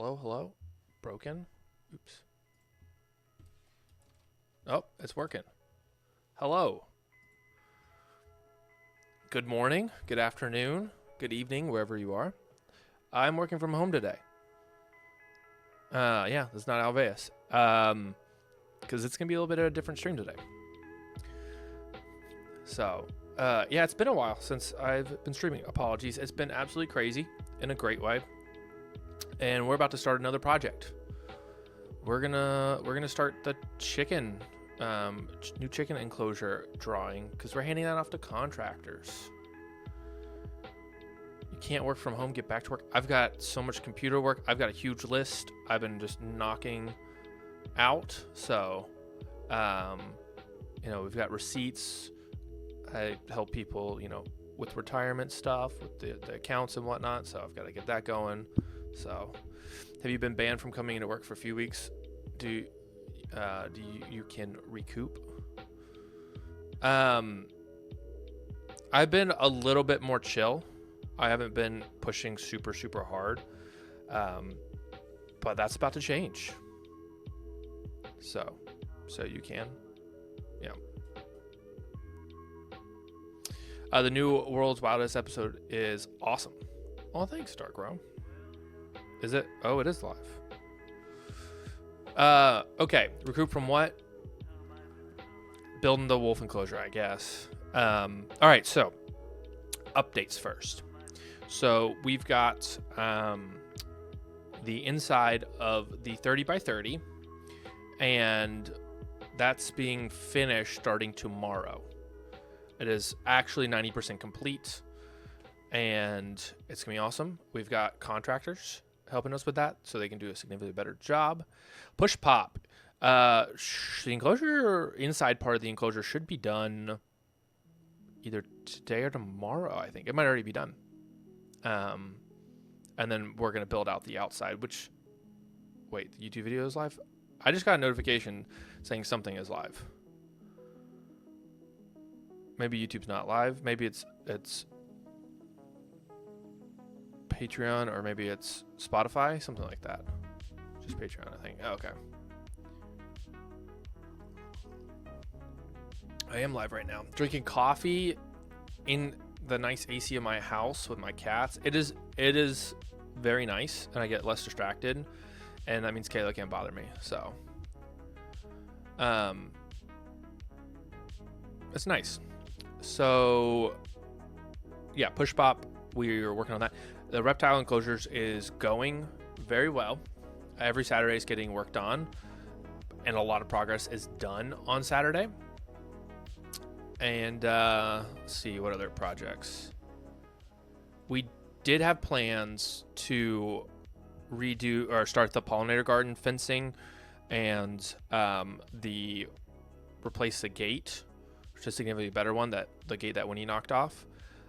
Hello, hello? Broken? Oops. Oh, it's working. Hello. Good morning, good afternoon, good evening, wherever you are. I'm working from home today. Yeah, this is not Alveus. Because it's going to be a little bit of a different stream today. So, yeah, it's been a while since I've been streaming. Apologies. It's been absolutely crazy in a great way. And we're about to start another project. We're gonna start the chicken, new chicken enclosure drawing because we're handing that off to contractors. You can't work from home, get back to work. I've got so much computer work. I've got a huge list. I've been just knocking out. So, you know, we've got receipts. I help people, you know, with retirement stuff, with the accounts and whatnot. So I've got to get that going. So, have you been banned from coming into work for a few weeks? You can recoup? I've been a little bit more chill. I haven't been pushing super hard, but that's about to change. So you can, yeah. The new World's Wildest episode is awesome. Oh, thanks, Darkrow. Is it? Oh, it is live. Okay. Recoup from what? Building the wolf enclosure, I guess. All right. So, updates first. So we've got the inside of the 30 by 30, and that's being finished starting tomorrow. It is actually 90% complete, and it's gonna be awesome. We've got contractors helping us with that so they can do a significantly better job. Push pop. The enclosure, inside part of the enclosure should be done either today or tomorrow, I think. It might already be done. And then we're going to build out the outside, which... Wait, the YouTube video is live? I just got a notification saying something is live. Maybe YouTube's not live. Maybe it's Patreon, or maybe it's Spotify, something like that. Just Patreon, I think. Oh, okay. I am live right now. Drinking coffee in the nice AC of my house with my cats. It is very nice, and I get less distracted, and that means Kayla can't bother me. So, it's nice. So, yeah, push pop. We're working on that. The reptile enclosures is going very well. Every Saturday is getting worked on, and a lot of progress is done on Saturday. And let's see, what other projects? We did have plans to redo or start the pollinator garden fencing and replace the gate, which is a significantly better one, the gate that Winnie knocked off.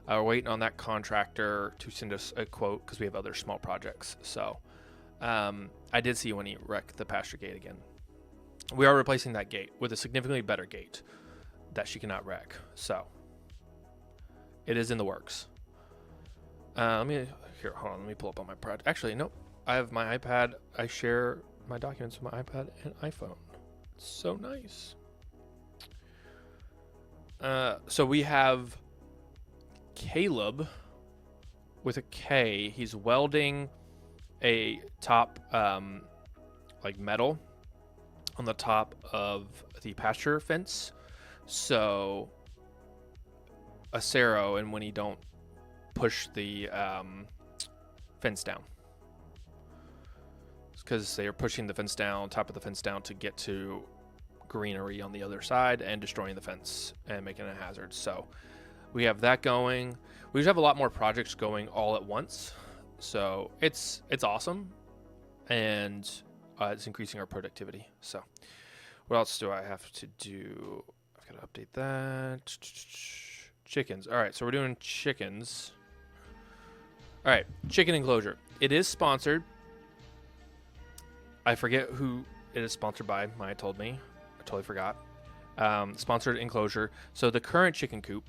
We're waiting on that contractor to send us a quote because we have other small projects. So I did see Winnie wreck the pasture gate again. We are replacing that gate with a significantly better gate that she cannot wreck. So it is in the works. Hold on. Let me pull up on my project. Actually, nope. I have my iPad. I share my documents with my iPad and iPhone. It's so nice. So we have Caleb with a K. He's welding a top like metal on the top of the pasture fence, so Acero and when you don't push the fence down, because they are pushing the fence down, top of the fence down, to get to greenery on the other side and destroying the fence and making it a hazard. So we have that going. We just have a lot more projects going all at once. So it's awesome. And it's increasing our productivity. So what else do I have to do? I've got to update that. Chickens. All right. So we're doing chickens. All right. Chicken enclosure. It is sponsored. I forget who it is sponsored by. Maya told me. I totally forgot. Sponsored enclosure. So the current chicken coop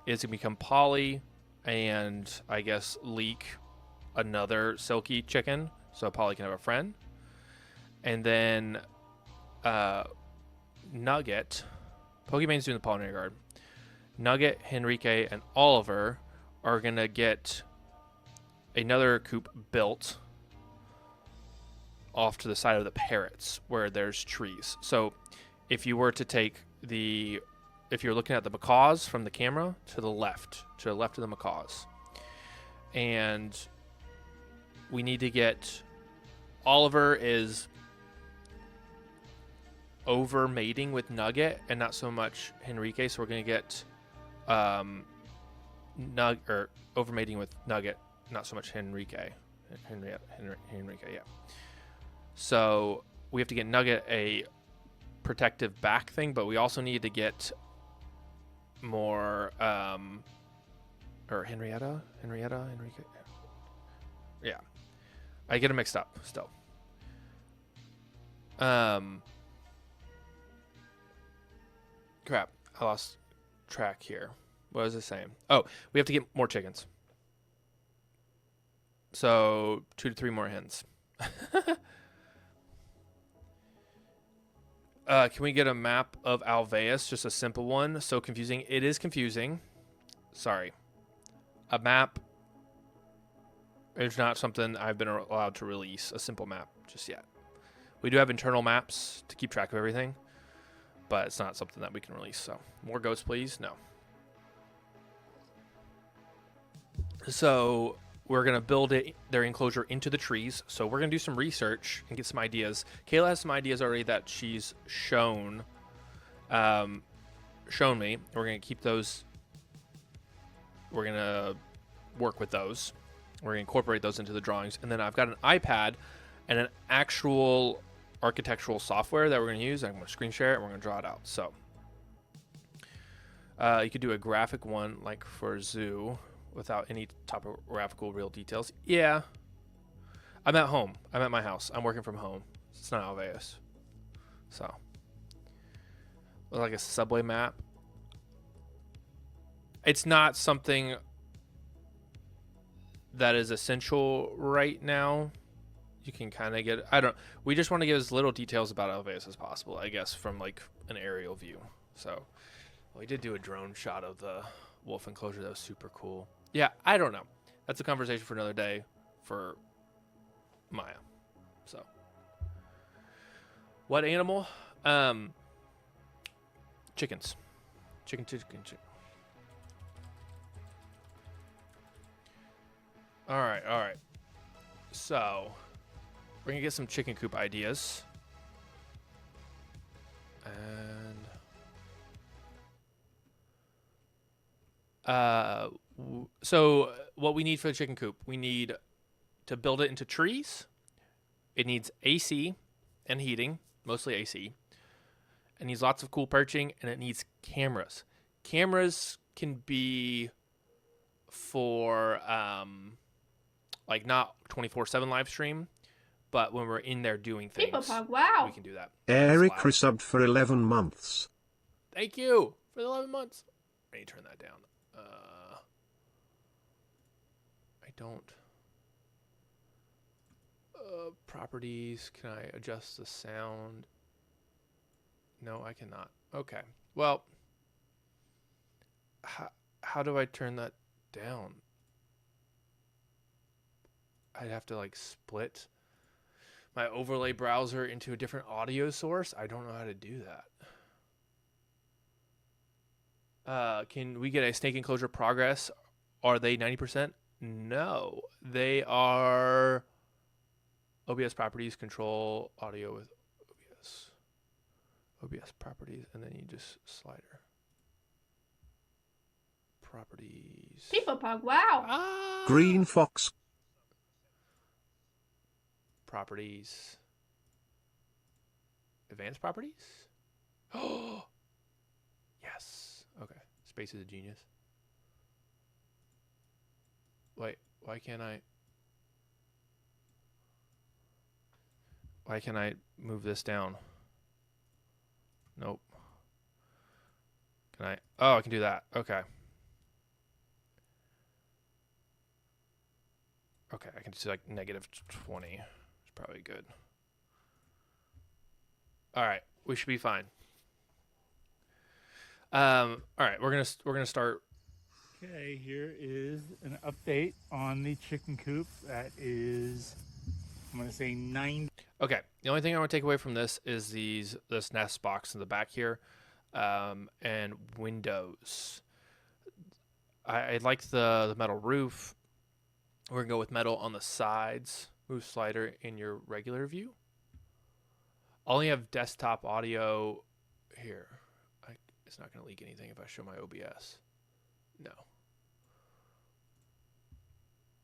is to become poly and I guess leak another silky chicken. so Polly can have a friend. And then Nugget, Pokemon's doing the Pollinator Guard. Nugget, Henrique, and Oliver are going to get another coop built off to the side of the parrots where there's trees. So if you were to take if you're looking at the macaws from the camera, to the left of the macaws. And we need to get, Oliver is over mating with Nugget and not so much Henrique, so we're going to get over mating with Nugget, not so much Henrique. Henrique, yeah. So we have to get Nugget a protective back thing, but we also need to get more or Henrique. Yeah. I get them mixed up still. Crap. I lost track here. What was I saying? Oh, we have to get more chickens. So 2 to 3 more hens. Can we get a map of Alveus? Just a simple one. So confusing. It is confusing. Sorry. A map is not something I've been allowed to release, a simple map, just yet. We do have internal maps to keep track of everything, but it's not something that we can release. So more goats, please. No. So we're going to build their enclosure into the trees. So we're going to do some research and get some ideas. Kayla has some ideas already that she's shown me. We're going to keep those. We're going to work with those. We're going to incorporate those into the drawings. And then I've got an iPad and an actual architectural software that we're going to use. I'm going to screen share it and we're going to draw it out. So you could do a graphic one like for zoo without any topographical real details. Yeah. I'm at home. I'm at my house. I'm working from home. It's not Alveus. So. Like a subway map. It's not something that is essential right now. You can kind of get, we just want to get as little details about Alveus as possible, I guess, from like an aerial view. So we did do a drone shot of the wolf enclosure. That was super cool. Yeah, I don't know. That's a conversation for another day for Maya. So what animal? Chickens. Chicken. All right. So we're gonna get some chicken coop ideas. And so what we need for the chicken coop, we need to build it into trees. It needs AC and heating, mostly AC. It needs lots of cool perching, and it needs cameras. Cameras can be for like not 24/7 live stream, but when we're in there doing things, we can do that. Eric resubbed for 11 months. Thank you for the 11 months. I need to turn that down. I don't. Properties. Can I adjust the sound? No, I cannot. Okay. Well, how do I turn that down? I'd have to like split my overlay browser into a different audio source. I don't know how to do that. Can we get a snake enclosure progress? Are they 90%? No, they are OBS properties, control audio with OBS properties, and then you just slider. Properties. People Pug, wow. Green Fox. Properties. Advanced properties? Oh, yes. Okay. Space is a genius. Wait, why can't I move this down? Nope. Can I? Oh, I can do that. Okay. Okay, I can do like -20. probably good. All right, we should be fine. All right, we're gonna start. Okay, here is an update on the chicken coop. That is, I'm gonna say 90. Okay, the only thing I want to take away from this is this nest box in the back here, and windows. I like the metal roof. We're gonna go with metal on the sides. Move slider in your regular view. I only have desktop audio here. It's not gonna leak anything if I show my OBS. No.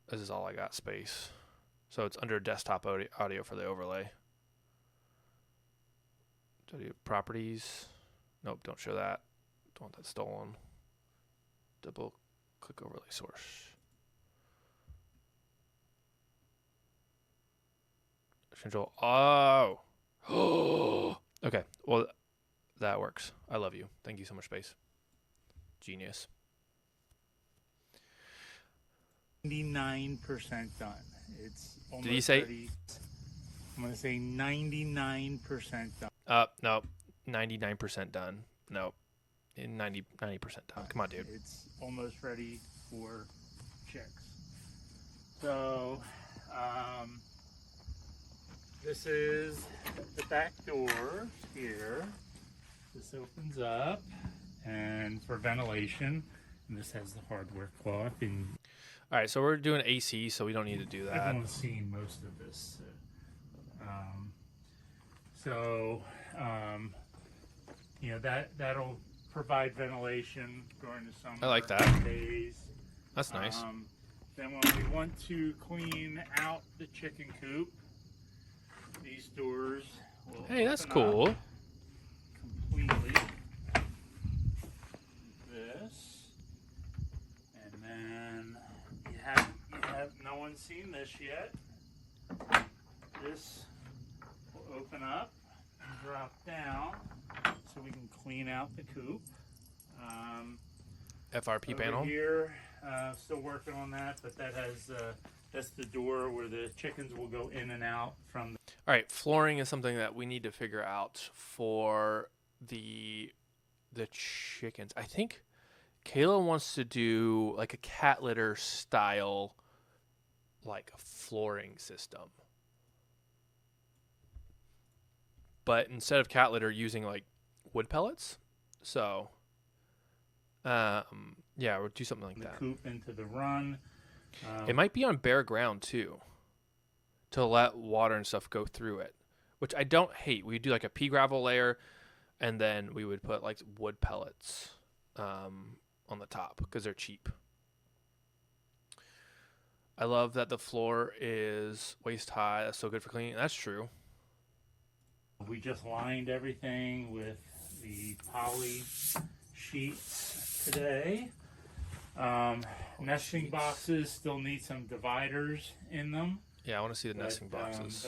This is all I got space. So it's under desktop audio for the overlay. Properties. Nope, don't show that. Don't want that stolen. Double click overlay source. Control. Oh. Okay. Well, that works. I love you. Thank you so much, Space. Genius. 99% done. It's almost Did he say? ready. I'm gonna say 99% done. No, 99% done. No, 90% done. Come on, dude. It's almost ready for chicks. So, this is the back door here. This opens up, and for ventilation, and this has the hardware cloth. And All right, so we're doing AC, so we don't need to do that. everyone's seen most of this. You know, that'll provide ventilation during the summer. I like that. Days. That's nice. Then when we want to clean out the chicken coop, these doors will Hey, that's open cool. up completely. This, and then you have no one's seen this yet. This will open up and drop down, so we can clean out the coop. FRP Over panel. here, still working on that, but that has that's the door where the chickens will go in and out from. All right, flooring is something that we need to figure out for the chickens. I think Kayla wants to do like a cat litter style, like flooring system. But instead of cat litter, using like wood pellets. So, yeah, we'll do something like the that. coop into the run. It might be on bare ground too, to let water and stuff go through it, which I don't hate. We do like a pea gravel layer, and then we would put like wood pellets on the top because they're cheap. I love that the floor is waist high. That's so good for cleaning. That's true. We just lined everything with the poly sheets today. Nesting boxes still need some dividers in them. Yeah, I want to see the nesting boxes.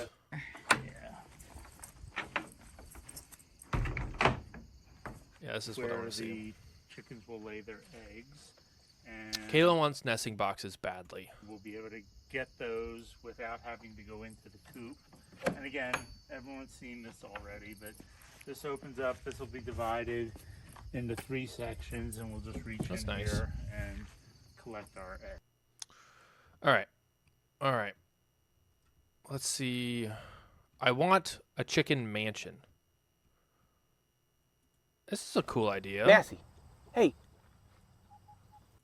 Yeah, this is what I where want to see. the chickens will lay their eggs. And Kayla wants nesting boxes badly. we'll be able to get those without having to go into the coop. And again, everyone's seen this already, but this opens up. This will be divided into 3 sections, and we'll just reach That's in nice. here and collect our eggs. All right. Let's see. I want a chicken mansion. This is a cool idea. Massey, hey.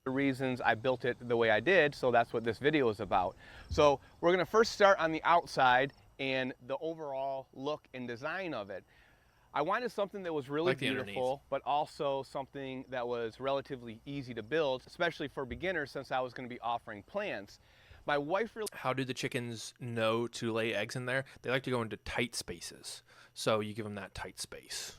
The reasons I built it the way I did, so that's what this video is about. So we're gonna first start on the outside and the overall look and design of it. I wanted something that was really Like the underneath. beautiful, but also something that was relatively easy to build, especially for beginners, since I was gonna be offering plans. My wife really How do the chickens know to lay eggs in there? They like to go into tight spaces. So you give them that tight space.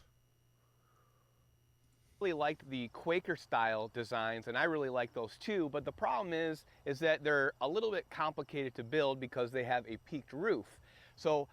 liked the Quaker style designs, and I really like those too, but the problem is that they're a little bit complicated to build because they have a peaked roof. So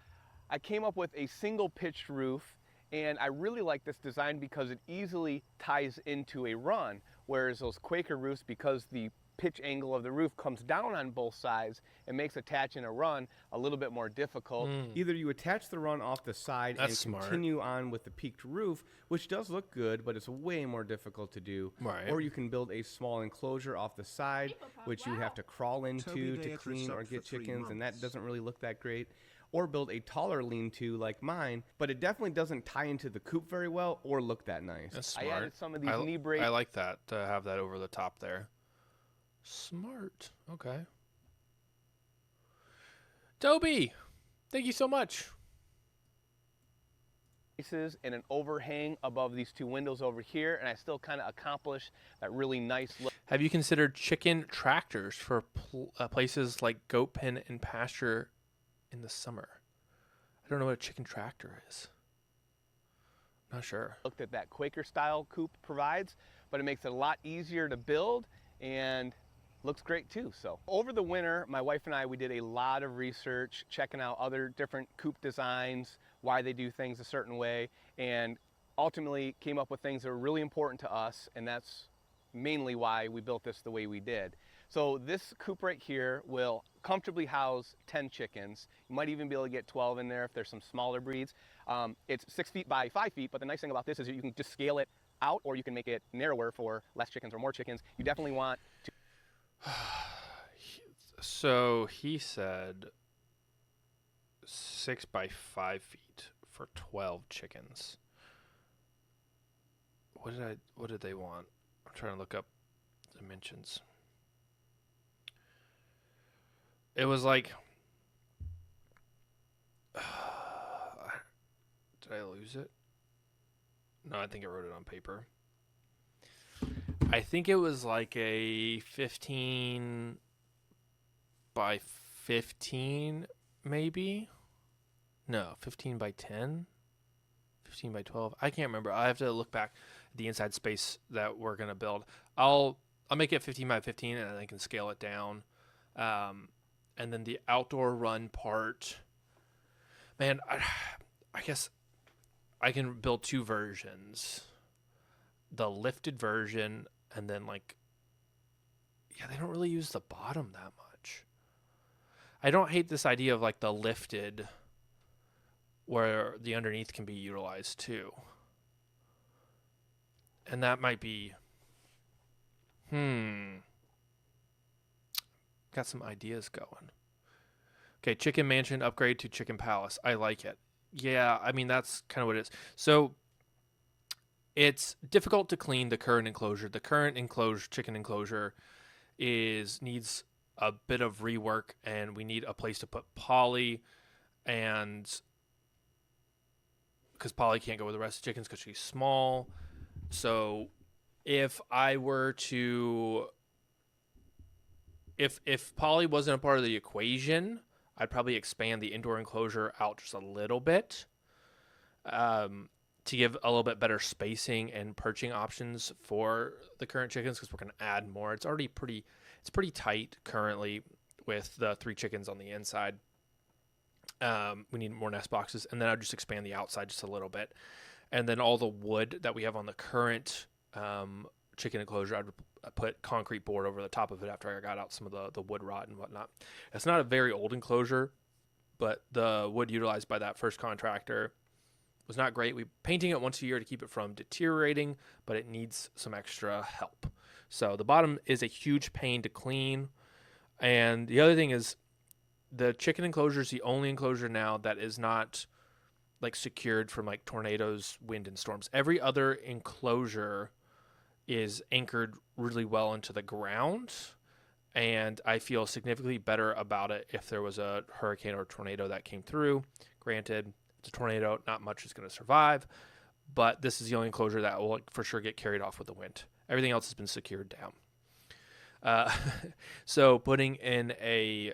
I came up with a single pitched roof, and I really like this design because it easily ties into a run, whereas those Quaker roofs, because the pitch angle of the roof comes down on both sides, it makes attaching a run a little bit more difficult. Either you attach the run off the side That's and smart. continue on with the peaked roof, which does look good, but it's way more difficult to do. Right. Or you can build a small enclosure off the side, which you have to crawl into to clean or get chickens, and that doesn't really look that great. Or build a taller lean-to like mine, but it definitely doesn't tie into the coop very well or look that nice. That's smart. I added some of these knee brace. I like that, to have that over the top there. Smart. Okay. Toby, thank you so much. And an overhang above these two windows over here, and I still kind of accomplish that really nice look. Have you considered chicken tractors for places like goat pen and pasture in the summer? I don't know what a chicken tractor is. Not sure. Looked at that Quaker style coop provides, but it makes it a lot easier to build and looks great too. So over the winter, my wife and I, we did a lot of research, checking out other different coop designs, why they do things a certain way, and ultimately came up with things that were really important to us, and that's mainly why we built this the way we did. So this coop right here will comfortably house 10 chickens. You might even be able to get 12 in there if there's some smaller breeds. It's 6 feet by 5 feet, but the nice thing about this is that you can just scale it out, or you can make it narrower for less chickens or more chickens. You definitely want to. So he said 6 by 5 feet for 12 chickens. What did they want? I'm trying to look up dimensions. It was like, did I lose it? No, I think I wrote it on paper. I think it was like a 15 by 15, maybe? No, 15 by 10? 15 by 12? I can't remember. I have to look back at the inside space that we're going to build. I'll make it 15 by 15, and I can scale it down. And then the outdoor run part, man, I guess I can build two versions. The lifted version, and then like, yeah, they don't really use the bottom that much. I don't hate this idea of like the lifted where the underneath can be utilized too. And that might be, got some ideas going. Okay, chicken mansion upgrade to chicken palace. I like it. Yeah, I mean, that's kind of what it is. So it's difficult to clean the current enclosure. The current enclosure, chicken enclosure, needs a bit of rework, and we need a place to put Polly, and because Polly can't go with the rest of the chickens because she's small. So if I were to, if Polly wasn't a part of the equation, I'd probably expand the indoor enclosure out just a little bit, to give a little bit better spacing and perching options for the current chickens, because we're going to add more. It's already pretty tight currently with the 3 chickens on the inside. We need more nest boxes, and then I'll just expand the outside just a little bit. And then all the wood that we have on the current chicken enclosure, I'd put concrete board over the top of it after I got out some of the wood rot and whatnot. It's not a very old enclosure, but the wood utilized by that first contractor was not great. We painting it once a year to keep it from deteriorating, but it needs some extra help. So the bottom is a huge pain to clean. And the other thing is, the chicken enclosure is the only enclosure now that is not like secured from like tornadoes, wind, and storms. Every other enclosure is anchored really well into the ground, and I feel significantly better about it if there was a hurricane or tornado that came through. Granted, it's a tornado, not much is going to survive, but this is the only enclosure that will for sure get carried off with the wind. Everything else has been secured down. So putting in a,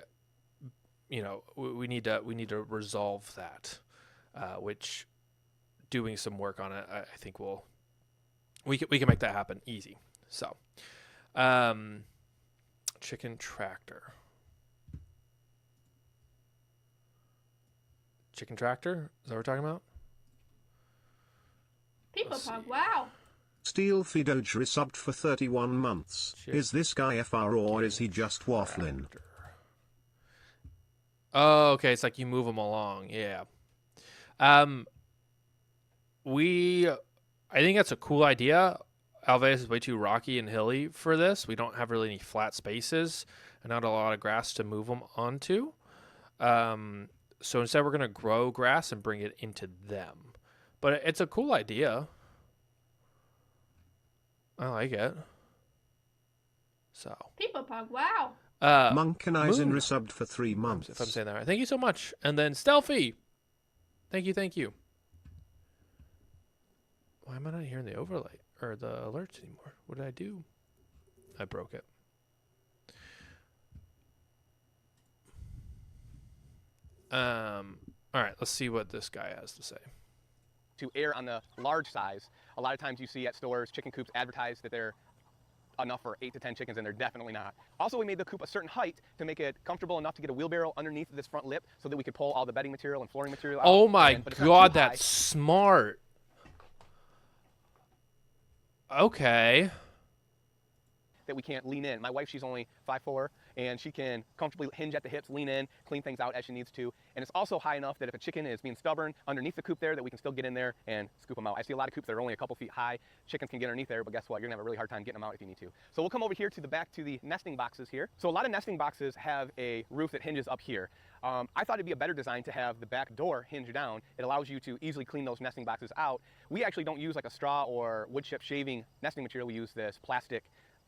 we need to resolve that, which doing some work on it, I think we can make that happen easy. So, chicken tractor. Chicken tractor? Is that what we're talking about? People talk. Wow. Steelfy Doge resubbed for 31 months. Is this guy FR or is he just waffling? Oh, okay. It's like you move them along. Yeah. I think that's a cool idea. Alveus is way too rocky and hilly for this. We don't have really any flat spaces and not a lot of grass to move them onto. So instead, we're going to grow grass and bring it into them. But it's a cool idea. I like it. So. People Pug, wow. Monkanizen resubbed for 3 months. If I'm saying that right. Thank you so much. And then Stealthy. Thank you. Why am I not hearing the overlay or the alerts anymore? What did I do? I broke it. All right, let's see what this guy has to say. To err on the large size, a lot of times you see at stores chicken coops advertise that they're enough for 8 to 10 chickens, and they're definitely not. Also, we made the coop a certain height to make it comfortable enough to get a wheelbarrow underneath this front lip so that we could pull all the bedding material and flooring material out. Oh my god, that's smart. Okay. That we can't lean in. My wife, she's only 5'4", and she can comfortably hinge at the hips, lean in, clean things out as she needs to. And it's also high enough that if a chicken is being stubborn underneath the coop there, that we can still get in there and scoop them out. I see a lot of coops that are only a couple feet high. Chickens can get underneath there, but guess what? You're gonna have a really hard time getting them out if you need to. So we'll come over here to the back to the nesting boxes here. So a lot of nesting boxes have a roof that hinges up here. I thought it'd be a better design to have the back door hinge down. It allows you to easily clean those nesting boxes out. We actually don't use like a straw or wood chip shaving nesting material. We use this plastic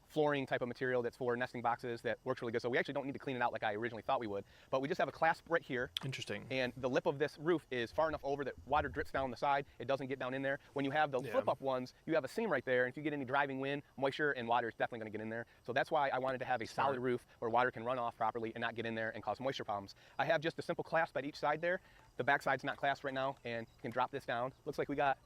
flooring type of material that's for nesting boxes that works really good. So we actually don't need to clean it out like I originally thought we would. But we just have a clasp right here. Interesting. And the lip of this roof is far enough over that water drips down the side. It doesn't get down in there. When you have the flip up ones, you have a seam right there. And if you get any driving wind, moisture, and water is definitely going to get in there. So that's why I wanted to have a solid roof where water can run off properly and not get in there and cause moisture problems. I have just a simple clasp at each side there. The back side's not clasped right now, and you can drop this down. Looks like we got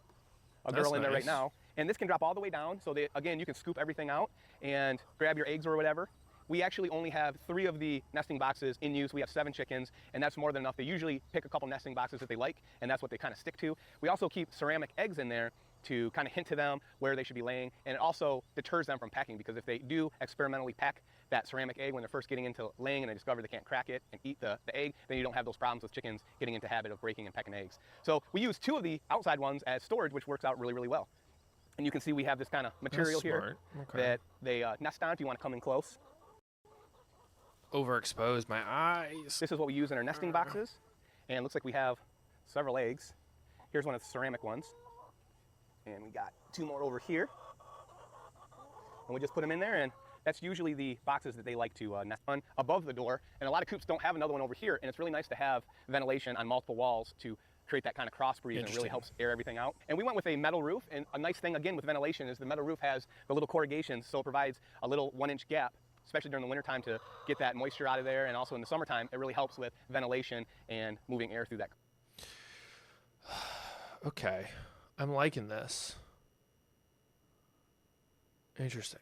a girl in there right now. And this can drop all the way down, so that, again, you can scoop everything out and grab your eggs or whatever. We actually only have 3 of the nesting boxes in use. We have 7 chickens, and that's more than enough. They usually pick a couple nesting boxes that they like, and that's what they kind of stick to. We also keep ceramic eggs in there to kind of hint to them where they should be laying, and it also deters them from pecking, because if they do experimentally peck that ceramic egg when they're first getting into laying and they discover they can't crack it and eat the egg, then you don't have those problems with chickens getting into habit of breaking and pecking eggs. So we use 2 of the outside ones as storage, which works out really, really well. And you can see we have this kind of material here that they nest on if you want to come in close. Overexposed my eyes. This is what we use in our nesting boxes. And it looks like we have several eggs. Here's one of the ceramic ones. And we got 2 more over here. And we just put them in there, and that's usually the boxes that they like to nest on above the door. And a lot of coops don't have another one over here, and it's really nice to have ventilation on multiple walls to create that kind of cross breeze, and it really helps air everything out. And we went with a metal roof, and a nice thing again with ventilation is the metal roof has the little corrugations, so it provides a little 1-inch gap, especially during the wintertime, to get that moisture out of there. And also in the summertime, it really helps with ventilation and moving air through that. Okay, I'm liking this. Interesting.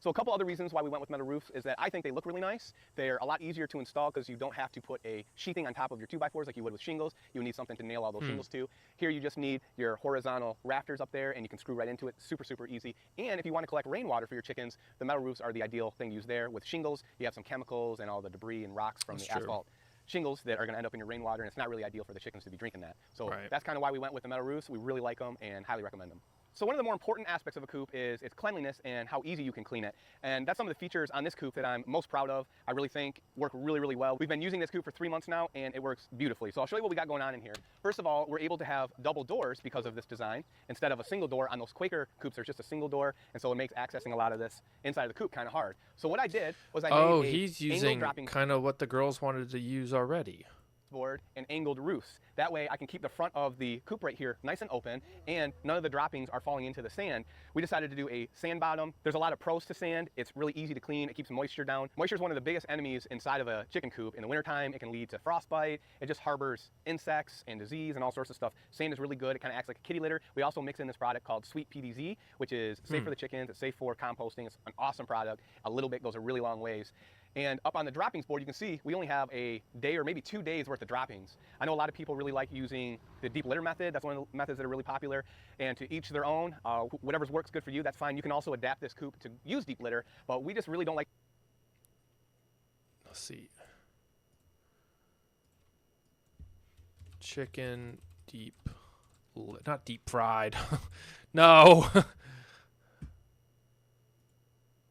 So a couple other reasons why we went with metal roofs is that I think they look really nice. They're a lot easier to install because you don't have to put a sheathing on top of your 2x4s like you would with shingles. You would need something to nail all those shingles to. Here you just need your horizontal rafters up there, and you can screw right into it. Super, super easy. And if you want to collect rainwater for your chickens, the metal roofs are the ideal thing used there. With shingles, you have some chemicals and all the debris and rocks from the asphalt shingles that are going to end up in your rainwater, and it's not really ideal for the chickens to be drinking that. So that's kind of why we went with the metal roofs. We really like them and highly recommend them. So one of the more important aspects of a coop is its cleanliness and how easy you can clean it. And that's some of the features on this coop that I'm most proud of. I really think work really, really well. We've been using this coop for 3 months now, and it works beautifully. So I'll show you what we got going on in here. First of all, we're able to have double doors because of this design. Instead of a single door on those Quaker coops, there's just a single door, and so it makes accessing a lot of this inside of the coop kind of hard. So what I did was I made he's using kind of what the girls wanted to use already. Board and angled roofs. That way I can keep the front of the coop right here nice and open, and none of the droppings are falling into the sand. We decided to do a sand bottom. There's a lot of pros to sand. It's really easy to clean. It keeps moisture down. Moisture is one of the biggest enemies inside of a chicken coop. In the wintertime, it can lead to frostbite. It just harbors insects and disease and all sorts of stuff. Sand is really good. It kind of acts like a kitty litter. We also mix in this product called Sweet PDZ, which is safe for the chickens. It's safe for composting. It's an awesome product. A little bit goes a really long ways. And up on the droppings board, you can see we only have a day or maybe 2 days worth of droppings. I know a lot of people really like using the deep litter method. That's one of the methods that are really popular. And to each their own, whatever works good for you, that's fine. You can also adapt this coop to use deep litter, but we just really don't like. Let's see. Chicken not deep fried. No.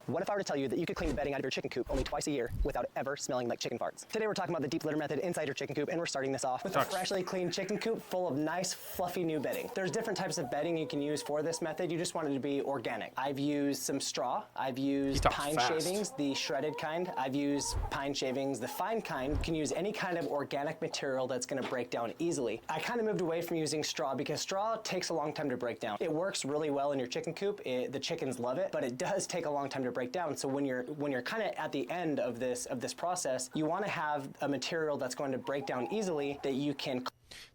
What if I were to tell you that you could clean the bedding out of your chicken coop only twice a year without ever smelling like chicken farts? Today we're talking about the deep litter method inside your chicken coop, and we're starting this off with a freshly cleaned chicken coop full of nice, fluffy new bedding. There's different types of bedding you can use for this method. You just want it to be organic. I've used some straw. I've used pine shavings, the shredded kind. I've used pine shavings, the fine kind. You can use any kind of organic material that's gonna break down easily. I kind of moved away from using straw because straw takes a long time to break down. It works really well in your chicken coop. The chickens love it, but it does take a long time to break down. So when you're kind of at the end of this process, you want to have a material that's going to break down easily that you can.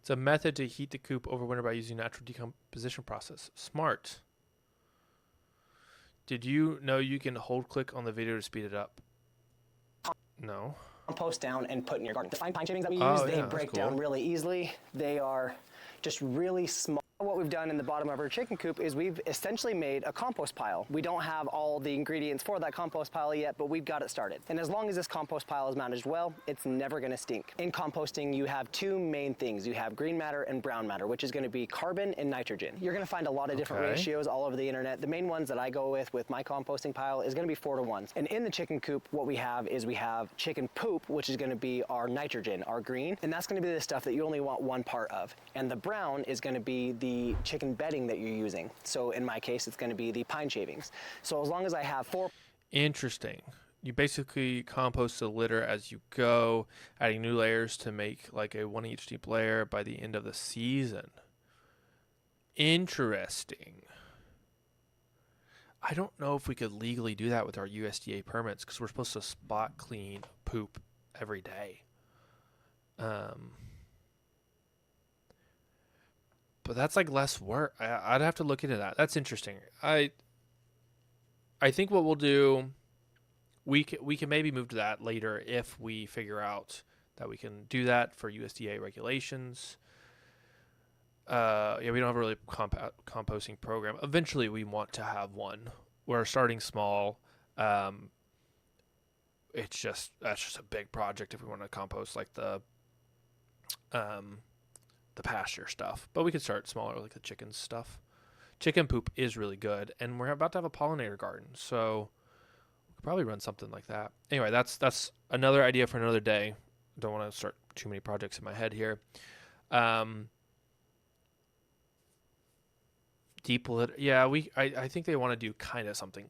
It's a method to heat the coop over winter by using natural decomposition process. Smart. Did you know you can hold click on the video to speed it up? No. Compost down and put in your garden. The fine pine shavings that we use, they break down really easily. They are just really small. What we've done in the bottom of our chicken coop is we've essentially made a compost pile. We don't have all the ingredients for that compost pile yet, but we've got it started. And as long as this compost pile is managed well, it's never gonna stink. In composting, you have two main things. You have green matter and brown matter, which is gonna be carbon and nitrogen. You're gonna find a lot of different ratios all over the internet. The main ones that I go with my composting pile is gonna be 4-to-1. And in the chicken coop, what we have is we have chicken poop, which is gonna be our nitrogen, our green, and that's gonna be the stuff that you only want one part of. And the brown is gonna be the chicken bedding that you're using. So in my case, it's going to be the pine shavings. So as long as I have 4. Interesting. You basically compost the litter as you go, adding new layers to make like a 1 inch deep layer by the end of the season. Interesting. I don't know if we could legally do that with our USDA permits because we're supposed to spot clean poop every day. But that's like less work. I'd have to look into that. That's interesting. I think what we'll do, we can maybe move to that later if we figure out that we can do that for USDA regulations. Yeah, we don't have a really composting program. Eventually, we want to have one. We're starting small. That's just a big project if we want to compost like the pasture stuff, but we could start smaller, like the chicken stuff. Chicken poop is really good, and we're about to have a pollinator garden, so we could probably run something like that. Anyway, that's another idea for another day. Don't want to start too many projects in my head here. Deep litter, yeah, I think they want to do kind of something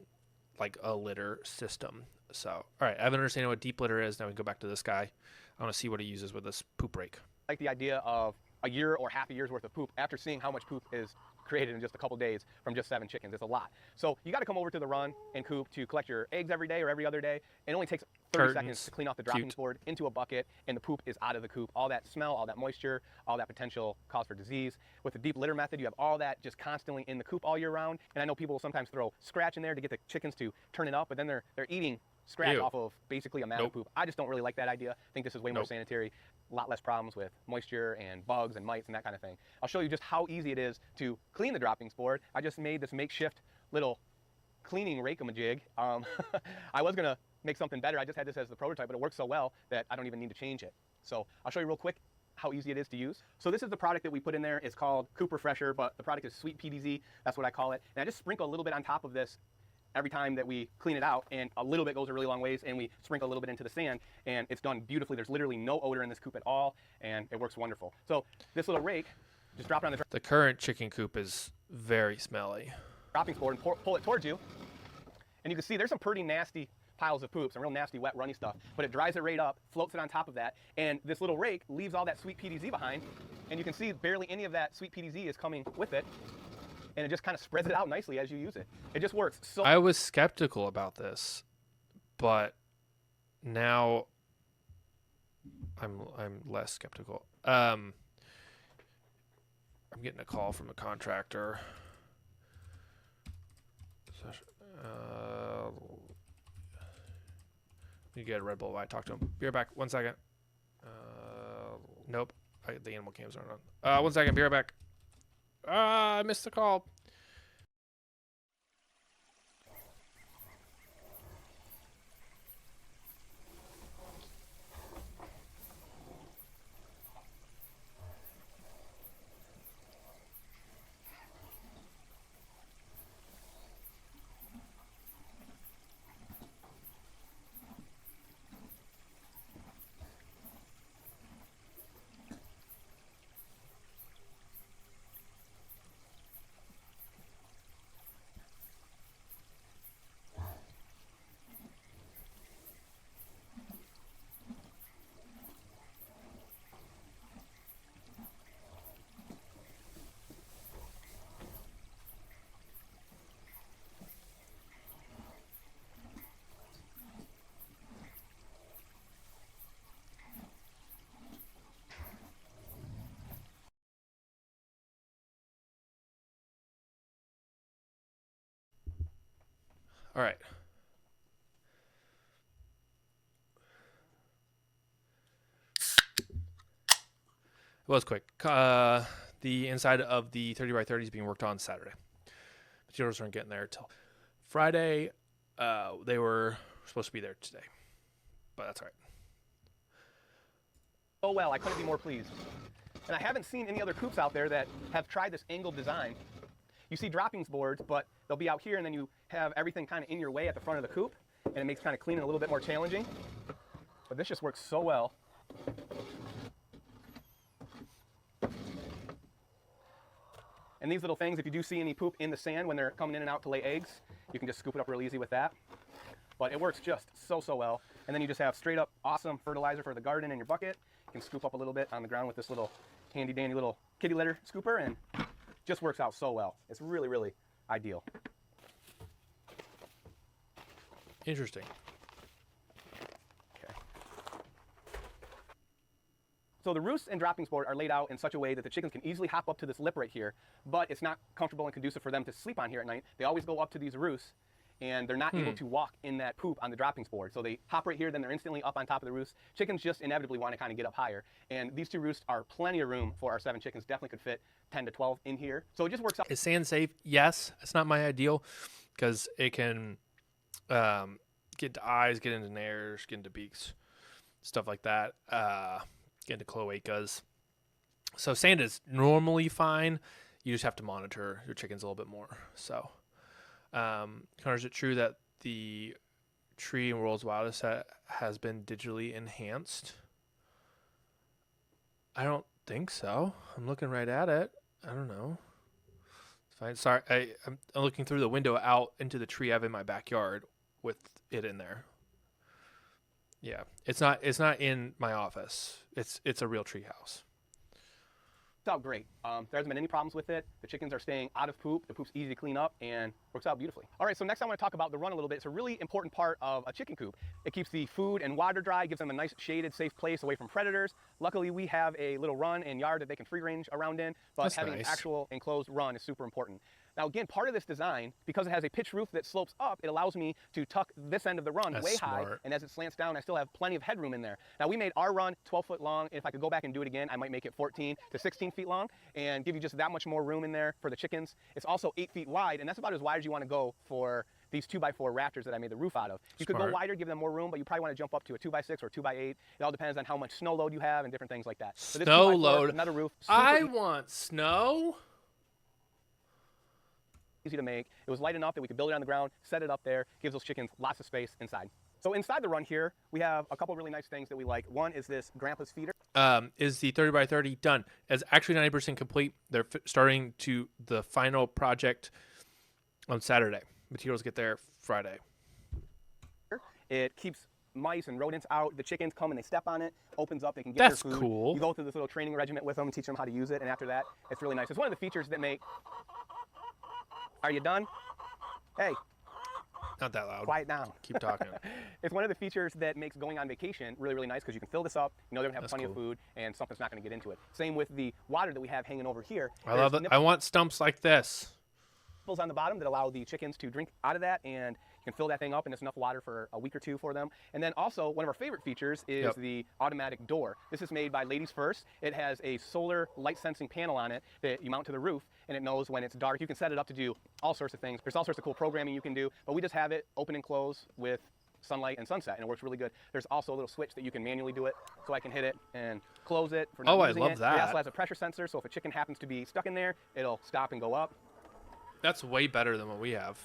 like a litter system. So, all right, I have an understanding what deep litter is. Now we can go back to this guy. I want to see what he uses with this poop rake. I like the idea of a year or half a year's worth of poop after seeing how much poop is created in just a couple days from just 7 chickens. It's a lot. So you got to come over to the run and coop to collect your eggs every day or every other day. It only takes 30 seconds to clean off the droppings board into a bucket, and the poop is out of the coop. All that smell, all that moisture, all that potential cause for disease. With the deep litter method, you have all that just constantly in the coop all year round. And I know people will sometimes throw scratch in there to get the chickens to turn it up, but then they're eating scratch off of basically a mat of poop. I just don't really like that idea. I think this is way more sanitary, a lot less problems with moisture and bugs and mites and that kind of thing. I'll show you just how easy it is to clean the droppings board. I just made this makeshift little cleaning rake-a-majig. I was gonna make something better. I just had this as the prototype, but it works so well that I don't even need to change it. So I'll show you real quick how easy it is to use. So this is the product that we put in there. It's called Coop Refresher, but the product is Sweet PDZ. That's what I call it. And I just sprinkle a little bit on top of this every time that we clean it out, and a little bit goes a really long ways, and we sprinkle a little bit into the sand, and it's done beautifully. There's literally no odor in this coop at all, and it works wonderful. So this little rake, just drop it on the current chicken coop is very smelly. Droppings board and pull it towards you, and you can see there's some pretty nasty piles of poop, some real nasty, wet, runny stuff, but it dries it right up, floats it on top of that, and this little rake leaves all that sweet PDZ behind, and you can see barely any of that sweet PDZ is coming with it. And it just kind of spreads it out nicely as you use it. It just works so. I was skeptical about this, but now I'm less skeptical. I'm getting a call from a contractor. You get a Red Bull while I talk to him. Be right back. 1 second. Nope. The animal cams aren't on. 1 second. Be right back. I missed the call. All right. It was quick. The inside of the 30 by 30 is being worked on Saturday. Materials aren't getting there till Friday. They were supposed to be there today, but that's all right. Oh well, I couldn't be more pleased. And I haven't seen any other coops out there that have tried this angled design. You see droppings boards, but they'll be out here, and then you have everything kind of in your way at the front of the coop, and it makes kind of cleaning a little bit more challenging. But this just works so well. And these little things, if you do see any poop in the sand when they're coming in and out to lay eggs, you can just scoop it up real easy with that. But it works just so well. And then you just have straight up awesome fertilizer for the garden in your bucket. You can scoop up a little bit on the ground with this little handy dandy little kitty litter scooper, and just works out so well. It's really ideal. Interesting. Okay. So the roost and droppings board are laid out in such a way that the chickens can easily hop up to this lip right here, but it's not comfortable and conducive for them to sleep on here at night. They always go up to these roosts, and they're not able to walk in that poop on the droppings board. So they hop right here, then they're instantly up on top of the roost. Chickens just inevitably want to kind of get up higher. And these two roosts are plenty of room for our 7 chickens. Definitely could fit 10 to 12 in here. So it just works out. Is sand safe? Yes. It's not my ideal because it can get into eyes, get into nares, get into beaks, stuff like that, get into cloacas. So sand is normally fine. You just have to monitor your chickens a little bit more. So Connor, is it true that the tree in World's Wildest set has been digitally enhanced? I don't think so. I'm looking right at it. I don't know. It's fine. Sorry, I'm looking through the window out into the tree I have in my backyard with it in there. Yeah, it's not in my office. It's a real tree house. It's out great. There hasn't been any problems with it. The chickens are staying out of poop. The poop's easy to clean up and works out beautifully. All right, so next I want to talk about the run a little bit. It's a really important part of a chicken coop. It keeps the food and water dry, gives them a nice shaded, safe place away from predators. Luckily, we have a little run and yard that they can free range around in, but That's having nice. an actual enclosed run is super important. Now again, part of this design, because it has a pitched roof that slopes up, it allows me to tuck this end of the run That's way high, smart. and as it slants down, I still have plenty of headroom in there. Now we made our run 12 foot long, and if I could go back and do it again, I might make it 14 to 16 feet long, and give you just that much more room in there for the chickens. It's also 8 feet wide, and that's about as wide as you want to go for these 2x4 rafters that I made the roof out of. You could go Smart. wider, give them more room, but you probably want to jump up to a 2x6 or 2x8. It all depends on how much snow load you have and different things like that. So this Snow 2x4, load. another roof, I super want snow. easy to make. It was light enough that we could build it on the ground, set it up there, gives those chickens lots of space inside. So inside the run here, we have a couple really nice things that we like. One is this Grandpa's feeder. Is the 30 by 30 done? It's actually 90% complete. They're starting to the final project on Saturday. Materials get there Friday. It keeps mice and rodents out. The chickens come and they step on it, opens up, they can get That's their food. cool. You go through this little training regiment with them, teach them how to use it, and after that, it's really nice. It's one of the features that make... Are you done? Hey, Not that loud. quiet down. Keep talking. It's one of the features that makes going on vacation really nice because you can fill this up, you know they're gonna have That's plenty cool. of food, and something's not gonna get into it. Same with the water that we have hanging over here. I love it. I want stumps like this. Nipples on the bottom that allow the chickens to drink out of that and You can fill that thing up, and it's enough water for a week or two for them. And then also, one of our favorite features is the automatic door. This is made by Ladies First. It has a solar light sensing panel on it that you mount to the roof, and it knows when it's dark. You can set it up to do all sorts of things. There's all sorts of cool programming you can do, but we just have it open and close with sunlight and sunset, and it works really good. There's also a little switch that you can manually do it, so I can hit it and close it for not using I love it. that. It also has a pressure sensor, so if a chicken happens to be stuck in there, it'll stop and go up. That's way better than what we have.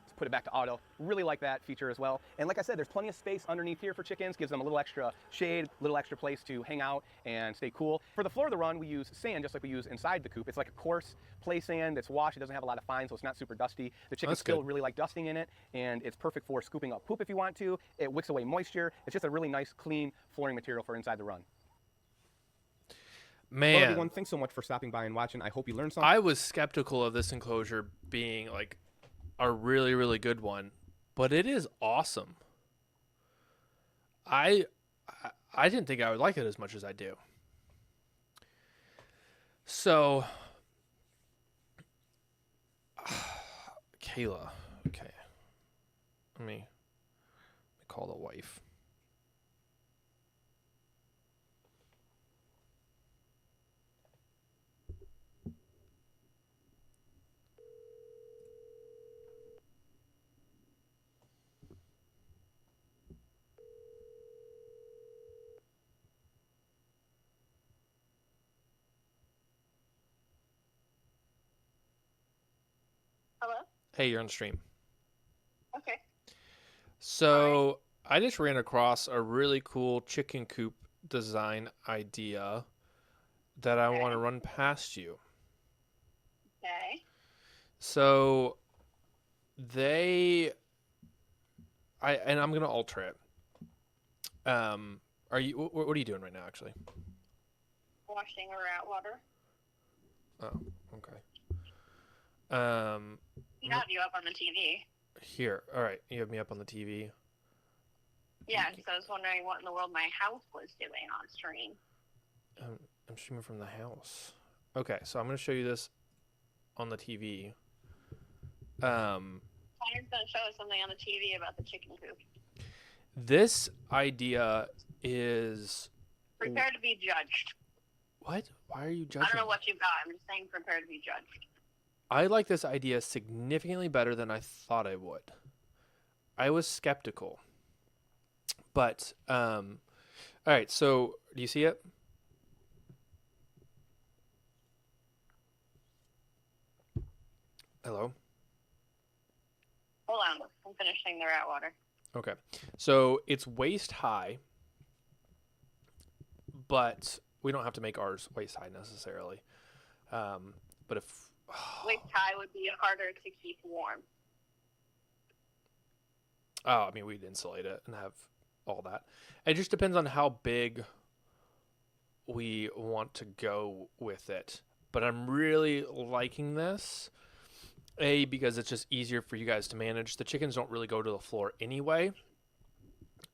Let's put it back to auto. Really like that feature as well. And like I said, there's plenty of space underneath here for chickens. Gives them a little extra shade, a little extra place to hang out and stay cool. For the floor of the run, we use sand just like we use inside the coop. It's like a coarse play sand that's washed. It doesn't have a lot of fine, so it's not super dusty. The chickens still really like dusting in it, and it's perfect for scooping up poop if you want to. It wicks away moisture. It's just a really nice, clean flooring material for inside the run. Man. Well, everyone, thanks so much for stopping by and watching. I hope you learned something. I was skeptical of this enclosure being like a really, really good one, but it is awesome. I didn't think I would like it as much as I do. So, Kayla, okay. Let me call the wife. Hello? Hey, you're on stream. Okay. So I just ran across a really cool chicken coop design idea that I want to run past you. Okay. So I'm gonna alter it. What are you doing right now, actually? Washing her out water. Oh, okay. You have you up on the TV. Here, all right. You have me up on the TV. Yeah, because I was wondering what in the world my house was doing on stream. I'm streaming from the house. Okay, so I'm gonna show you this on the TV. Connor's gonna show us something on the TV about the chicken coop. This idea is Prepare to be judged. what? Why are you judging? I don't know what you've got. I'm just saying prepare to be judged. I like this idea significantly better than I thought I would. I was skeptical. But, all right, so do you see it? Hello? Hold on. I'm finishing the rat water. Okay. So it's waist high, but we don't have to make ours waist high necessarily. But if... Waist high would be harder to keep warm. Oh, I mean, we'd insulate it and have all that. It just depends on how big we want to go with it. But I'm really liking this. A, because it's just easier for you guys to manage. The chickens don't really go to the floor anyway.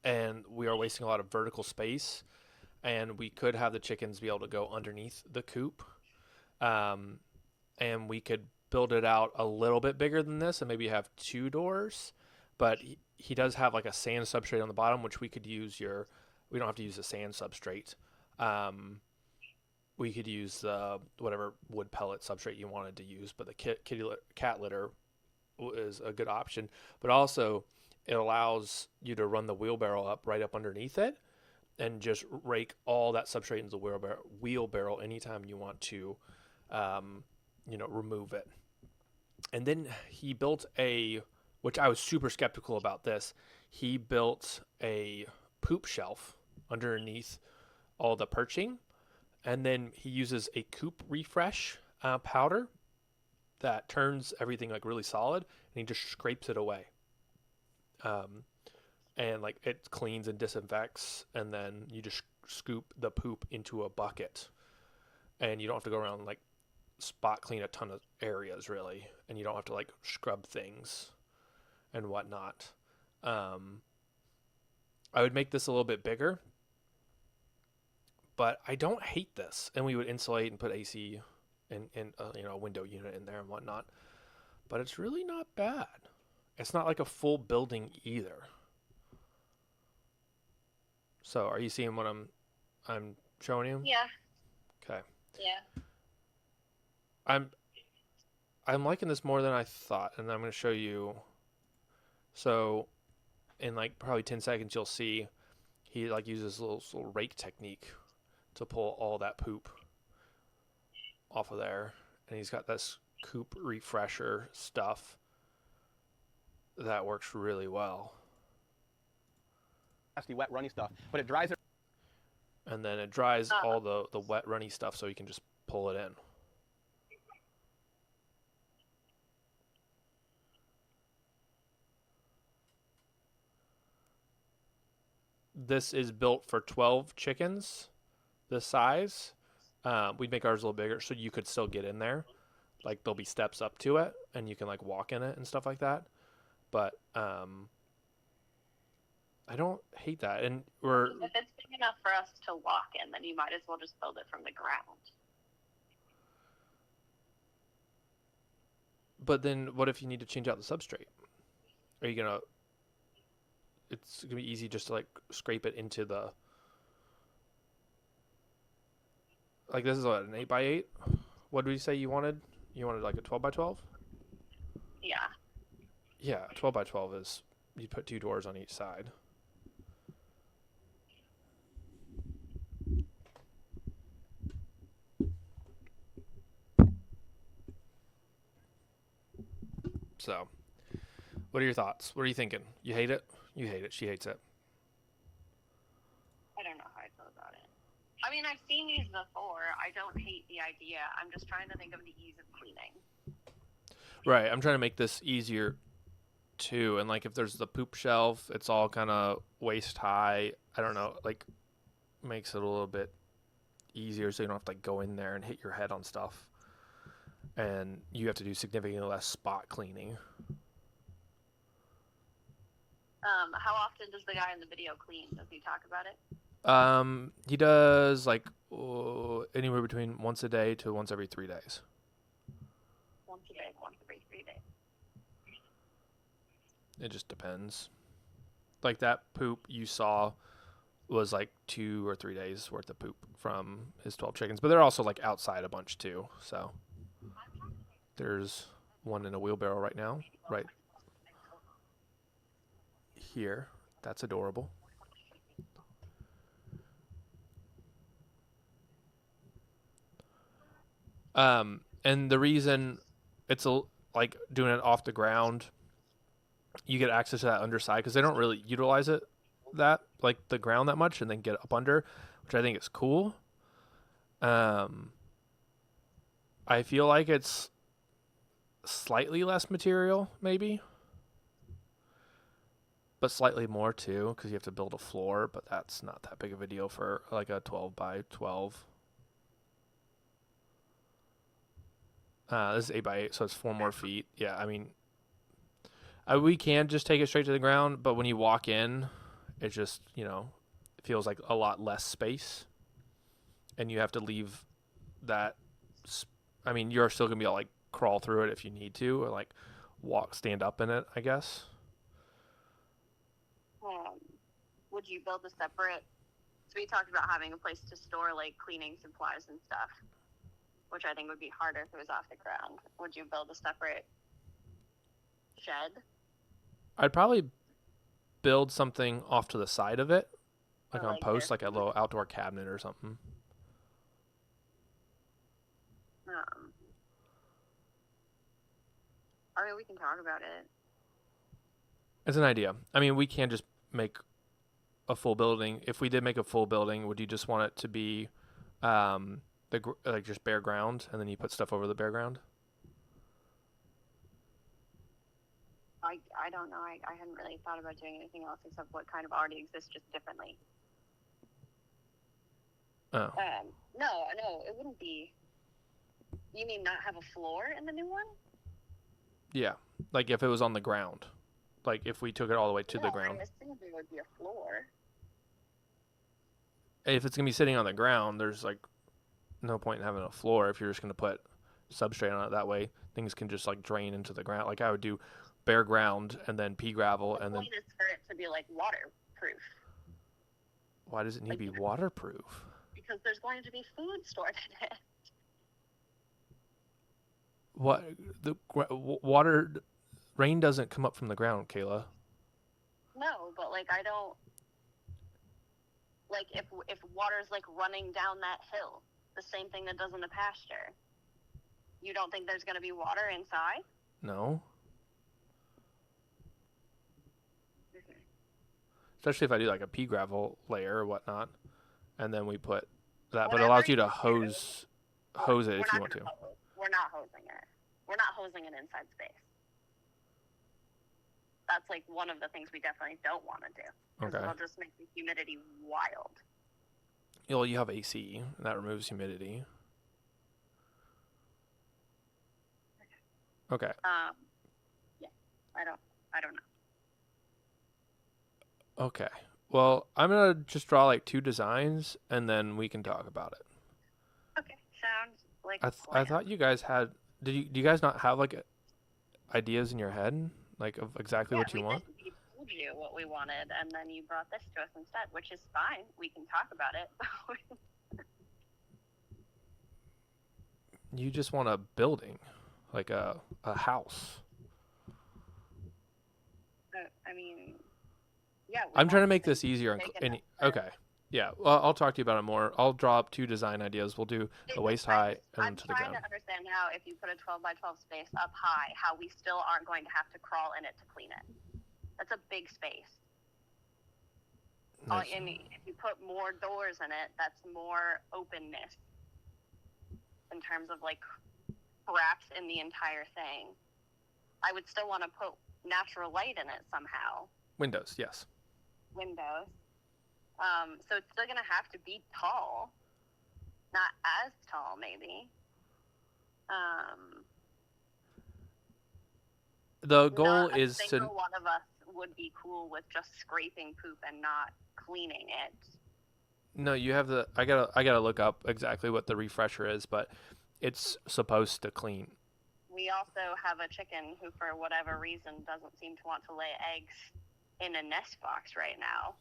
And we are wasting a lot of vertical space. And we could have the chickens be able to go underneath the coop. And we could build it out a little bit bigger than this and maybe have 2 doors. But he does have like a sand substrate on the bottom, which we could use we don't have to use the sand substrate. We could use whatever wood pellet substrate you wanted to use, but the cat litter is a good option. But also, it allows you to run the wheelbarrow up right up underneath it and just rake all that substrate into the wheelbarrow anytime you want to, remove it. And then he built which I was super skeptical about this, he built a poop shelf underneath all the perching. And then he uses a coop refresh powder that turns everything like really solid, and he just scrapes it away. And like it cleans and disinfects, and then you just scoop the poop into a bucket, and you don't have to go around and like spot clean a ton of areas really, and you don't have to like scrub things and whatnot. I would make this a little bit bigger. But I don't hate this, and we would insulate and put AC and a window unit in there and whatnot. But it's really not bad. it's not like a full building either. So, are you seeing what I'm showing you? Yeah. Okay. Yeah. I'm liking this more than I thought, and I'm going to show you. So, in like probably 10 seconds, you'll see he like uses little rake technique to pull all that poop off of there, and he's got this Coop refresher stuff that works really well. Nasty, wet, runny stuff, but it dries it. And then it dries all the wet, runny stuff, so you can just pull it in. This is built for 12 chickens, this size. We'd make ours a little bigger, so you could still get in there. Like, there'll be steps up to it, and you can, like, walk in it and stuff like that. But, I don't hate that. And If it's big enough for us to walk in, then you might as well just build it from the ground. But then what if you need to change out the substrate? Are you going to... It's going to be easy just to, like, scrape it into the... Like, this is what, an 8x8? What did we say you wanted? You wanted, like, a 12x12? Yeah. Yeah, 12x12 is... You put 2 doors on each side. So, what are your thoughts? What are you thinking? You hate it? You hate it. She hates it. I don't know how I feel about it. I mean, I've seen these before. I don't hate the idea. I'm just trying to think of the ease of cleaning. Right. I'm trying to make this easier too. And like if there's the poop shelf, it's all kind of waist high. I don't know, like makes it a little bit easier so you don't have to like go in there and hit your head on stuff. And you have to do significantly less spot cleaning. How often does the guy in the video clean? Does he talk about it? He does like anywhere between once a day to once every 3 days. Once a day, once every 3 days. It just depends. Like that poop you saw was like 2 or 3 days worth of poop from his 12 chickens, but they're also like outside a bunch too. So there's one in a wheelbarrow right now, right here. That's adorable. And the reason it's like doing it off the ground, you get access to that underside because they don't really utilize it like the ground that much, and then get up under, which I think is cool. I feel like it's slightly less material, maybe, but slightly more too, because you have to build a floor, but that's not that big of a deal for like a 12x12. This is 8x8, so it's 4 more feet. Yeah, I mean, we can just take it straight to the ground, but when you walk in, it just, you know, it feels like a lot less space, and you have to leave that. I mean, you're still gonna be able to like crawl through it if you need to, or like stand up in it, I guess. Would you build a separate? So we talked about having a place to store like cleaning supplies and stuff, which I think would be harder if it was off the ground. Would you build a separate shed? I'd probably build something off to the side of it, like on posts, like a little outdoor cabinet or something. I mean, we can talk about it. It's an idea. I mean, we can just make a full building. If we did make a full building, would you just want it to be like just bare ground, and then you put stuff over the bare ground? I don't know. I hadn't really thought about doing anything else except what kind of already exists, just differently. Oh. No, it wouldn't be. You mean not have a floor in the new one? Yeah, like if it was on the ground, like if we took it all the way to the ground. I'm assuming there would be a floor. If it's gonna be sitting on the ground, there's like no point in having a floor if you're just gonna put substrate on it. That way, things can just like drain into the ground. Like I would do bare ground and then pea gravel The and then. point is for it to be like waterproof. Why does it need to be waterproof? Because there's going to be food stored in it. What water? Rain doesn't come up from the ground, Kayla. No, but like I don't like if water's like running down that hill, the same thing that does in the pasture. You don't think there's going to be water inside? No. Especially if I do like a pea gravel layer or whatnot, and then we put that. But it allows you to hose it if you want to. We're not hosing it. We're not hosing an inside space. That's like one of the things we definitely don't want to do. Okay. It'll just make the humidity wild. Well, you have AC, and that removes humidity. Okay. Yeah, I don't know. Okay. Well, I'm gonna just draw like 2 designs, and then we can talk about it. Okay, sounds like I thought you guys had. Do you guys not have like ideas in your head, like of exactly what you want? We told you what we wanted, and then you brought this to us instead, which is fine. We can talk about it. You just want a building, like a house. I mean, yeah. I'm trying to make this easier. Okay. Yeah. Well, I'll talk to you about it more. I'll draw up 2 design ideas. We'll do the waist high and then to the ground. I'm trying to understand how, if you put a 12 by 12 space up high, how we still aren't going to have to crawl in it to clean it. That's a big space. Nice. And if you put more doors in it, that's more openness in terms of like cracks in the entire thing. I would still want to put natural light in it somehow. Windows, yes. Windows. So it's still going to have to be tall. Not as tall, maybe. The goal is to. One of us would be cool with just scraping poop and not cleaning it. No, you have the. I gotta look up exactly what the refresher is, but it's supposed to clean. We also have a chicken who, for whatever reason, doesn't seem to want to lay eggs in a nest box right now.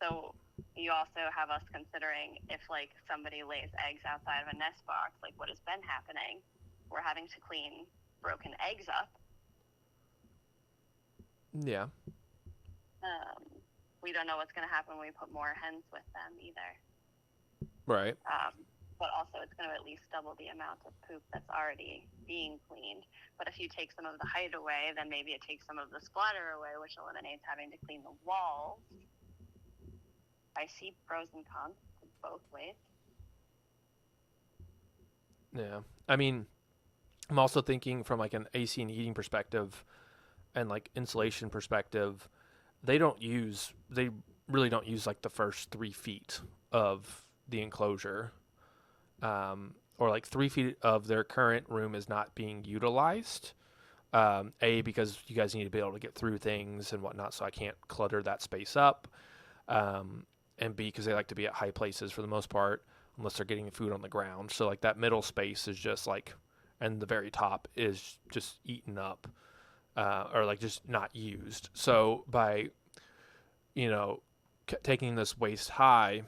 So you also have us considering if like somebody lays eggs outside of a nest box, like what has been happening. We're having to clean broken eggs up. Yeah. We don't know what's going to happen when we put more hens with them either. Right. But also it's going to at least double the amount of poop that's already being cleaned. But if you take some of the height away, then maybe it takes some of the splatter away, which eliminates having to clean the walls. I see pros and cons both ways. Yeah. I mean, I'm also thinking from like an AC and heating perspective and like insulation perspective, they really don't use like the first 3 feet of the enclosure. Or like 3 feet of their current room is not being utilized. A, because you guys need to be able to get through things and whatnot, so I can't clutter that space up. And B, because they like to be at high places for the most part, unless they're getting food on the ground. So like that middle space is just like, and the very top is just eaten up, or like just not used. So by, taking this waist high,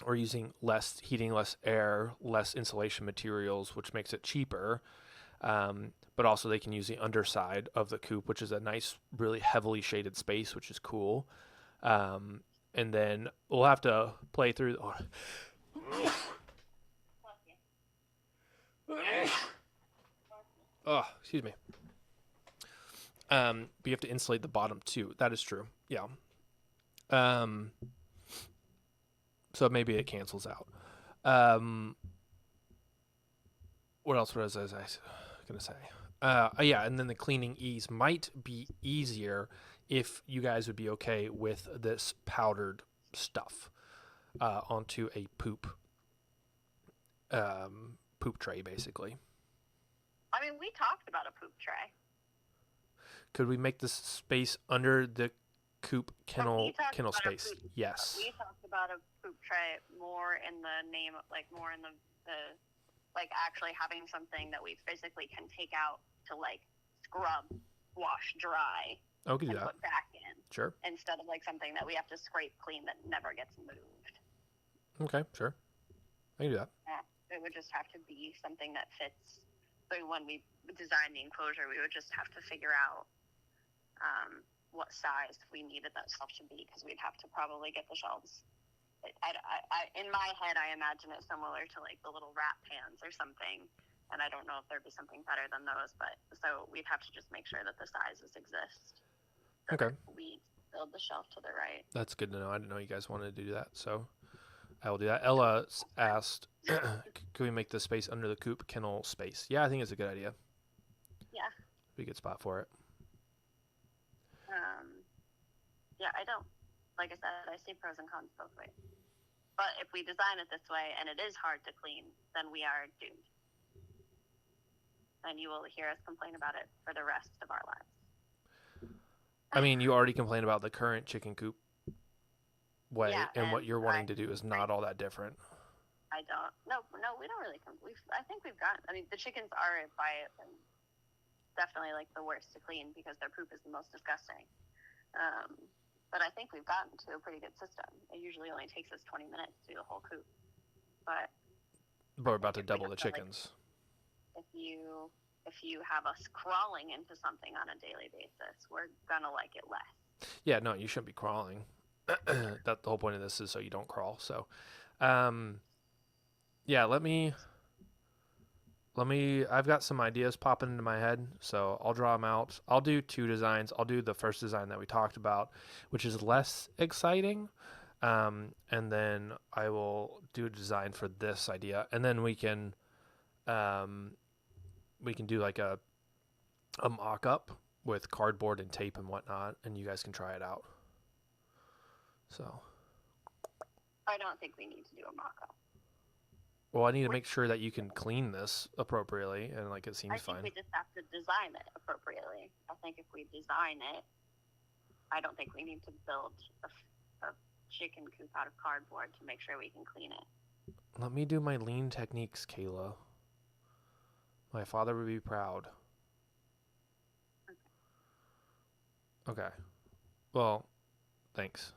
or using less heating, less air, less insulation materials, which makes it cheaper. But also they can use the underside of the coop, which is a nice, really heavily shaded space, which is cool. And then we'll have to play through. Oh, excuse me. But you have to insulate the bottom too. That is true. Yeah. So maybe it cancels out. What else was I gonna say? Yeah, and then the cleaning ease might be easier if you guys would be okay with this powdered stuff onto a poop tray, basically. I mean, we talked about a poop tray. Could we make this space under the coop kennel space? Yes. We talked about a poop tray more in the name of, like, more in the like actually having something that we physically can take out to like scrub wash dry Oh, we can do and that. put back in. Sure. Instead of like something that we have to scrape clean that never gets moved. Okay, sure. I can do that. It would just have to be something that fits. So when we design the enclosure, we would just have to figure out what size we needed that shelf to be, because we'd have to probably get the shelves. In my head, I imagine it similar to like the little wrap pans or something. And I don't know if there'd be something better than those, but so we'd have to just make sure that the sizes exist. So Okay. we build the shelf to the right. That's good to know. I didn't know you guys wanted to do that, so I will do that. Ella asked, can we make the space under the coop kennel space? Yeah, I think it's a good idea. Yeah. Be a good spot for it. Yeah, I don't. Like I said, I see pros and cons both ways. But if we design it this way and it is hard to clean, then we are doomed. And you will hear us complain about it for the rest of our lives. I mean, you already complained about the current chicken coop way, Yeah, and what and you're wanting to do is not all that different. I don't. No, we don't really. I think we've gotten. I mean, the chickens are definitely like the worst to clean because their poop is the most disgusting. But I think we've gotten to a pretty good system. It usually only takes us 20 minutes to do the whole coop. But we're about to double the chickens. If you have us crawling into something on a daily basis, we're gonna like it less. Yeah, no, you shouldn't be crawling. That the whole point of this is so you don't crawl. So, yeah, let me. I've got some ideas popping into my head, so I'll draw them out. I'll do 2 designs. I'll do the first design that we talked about, which is less exciting, and then I will do a design for this idea, and then we can do like a mock-up with cardboard and tape and whatnot, and you guys can try it out. So I don't think we need to do a mock-up. Well, I need to make sure that you can clean this appropriately, and like it seems fine. I think we just have to design it appropriately. I think if we design it, I don't think we need to build a chicken coop out of cardboard to make sure we can clean it. Let me do my lean techniques, Kayla. My father would be proud. Okay. Well, thanks.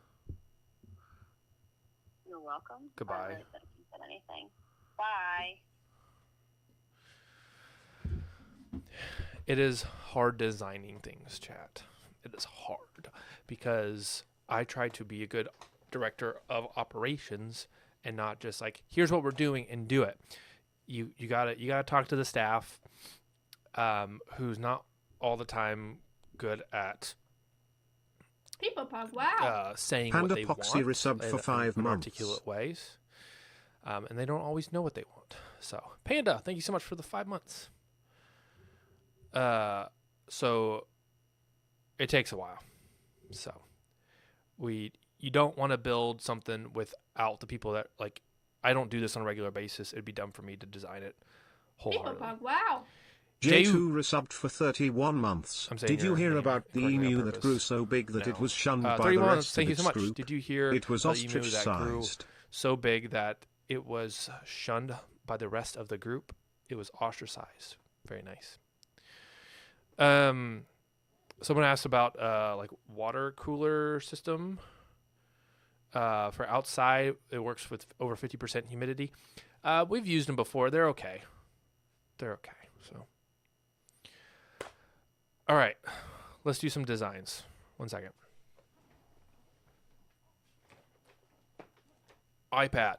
You're welcome. Goodbye. I really couldn't think of anything. Bye. It is hard designing things, chat. It is hard because I try to be a good director of operations and not just like, here's what we're doing and do it. You gotta talk to the staff, who's not all the time good at People pug, wow. Saying Panda what they Poxy want resubbed for 5 in months. articulate ways. And they don't always know what they want. So, Panda, thank you so much for the 5 months. So it takes a while. So you don't want to build something without the people that, like, I don't do this on a regular basis. It'd be dumb for me to design it wholeheartedly. People pug, wow. J2 resubbed for 31 months. Did you hear about the emu that grew so big that it was shunned by the rest of its group? Did you hear it was the emu that grew ostrich-sized. so big that it was shunned by the rest of the group? It was ostracized. Very nice. Someone asked about like water cooler system. For outside, it works with over 50% humidity. We've used them before. They're okay. So, all right, let's do some designs. 1 second. iPad.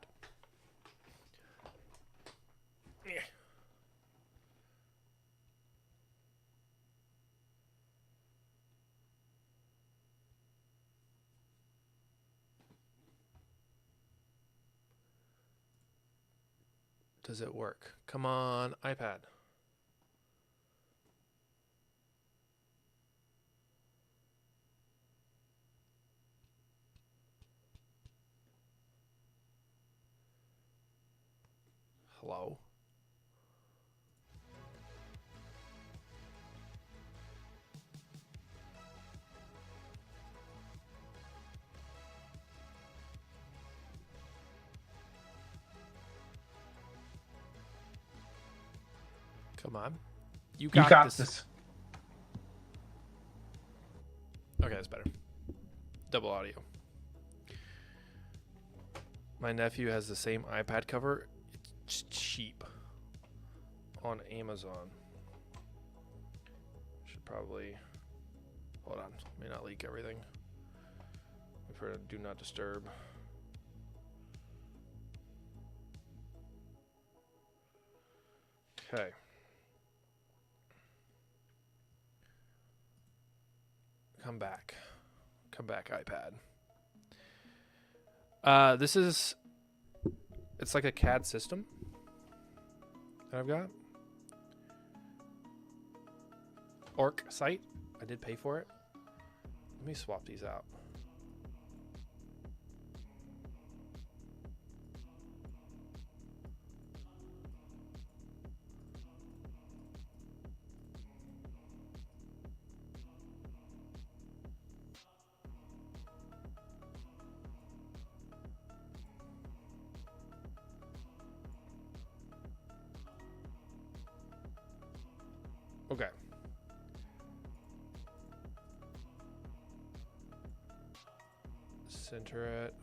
Yeah. Does it work? Come on, iPad. Hello? Come on. You got this. that's better. Double audio. My nephew has the same iPad cover. It's cheap on Amazon. Should probably hold on. May not leak everything. We've heard of do not disturb. Okay. Come back. Come back, iPad. This is, it's like a CAD system that I've got. Orc site. I did pay for it. Let me swap these out. Okay. Center it.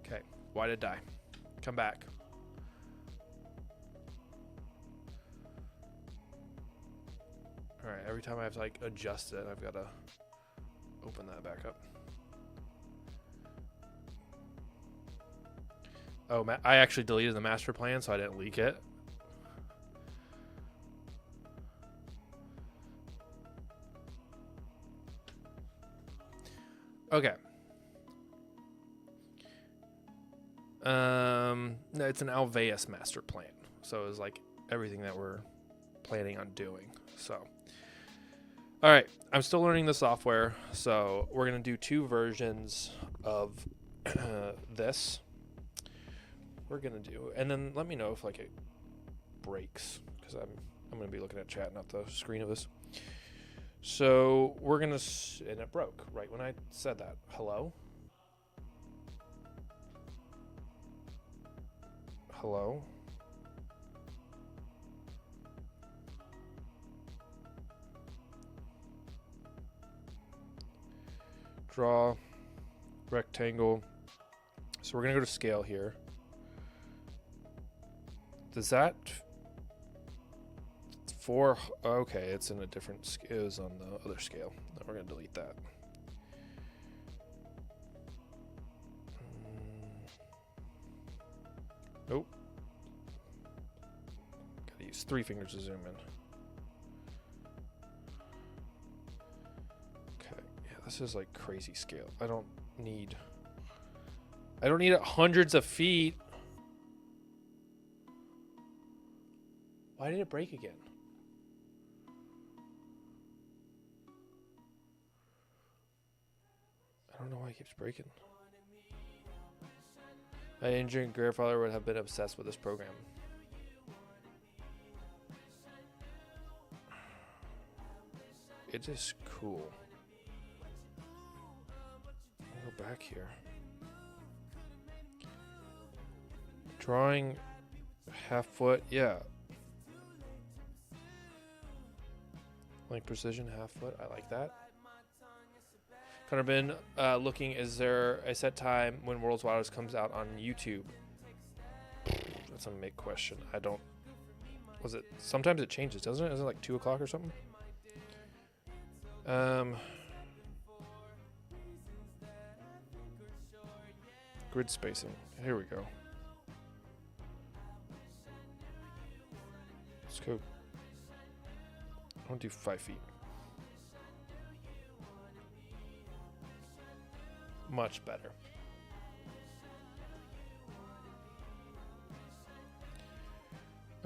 Okay. Why did it die? Come back. Alright, every time I have to like adjust it, I've got to open that back up. Oh, I actually deleted the master plan, so I didn't leak it. Okay. No, it's an Alveus master plan. So it's like everything that we're planning on doing. So, all right, I'm still learning the software. So we're going to do 2 versions of this. We're going to do, and then let me know if like it breaks, because I'm going to be looking at chat, not the screen of this. So we're going to, and it broke right when I said that. Hello? Hello? Draw, rectangle. So we're going to go to scale here. Does that... okay, it's in a different, it was on the other scale. We're gonna delete that. Nope. Gotta use 3 fingers to zoom in. Okay, yeah, this is like crazy scale. I don't need it hundreds of feet. Why did it break again? I don't know why it keeps breaking. My engineering grandfather would have been obsessed with this program. It is cool. I'll go back here. Drawing half foot, yeah. Like precision half foot, I like that. Kind of been looking, is there a set time when World's Wildest comes out on YouTube? That's a big question. I don't, was it, sometimes it changes, doesn't it? Is it like 2 o'clock or something? Grid spacing, here we go. Let's go. I want to do 5 feet. Much better.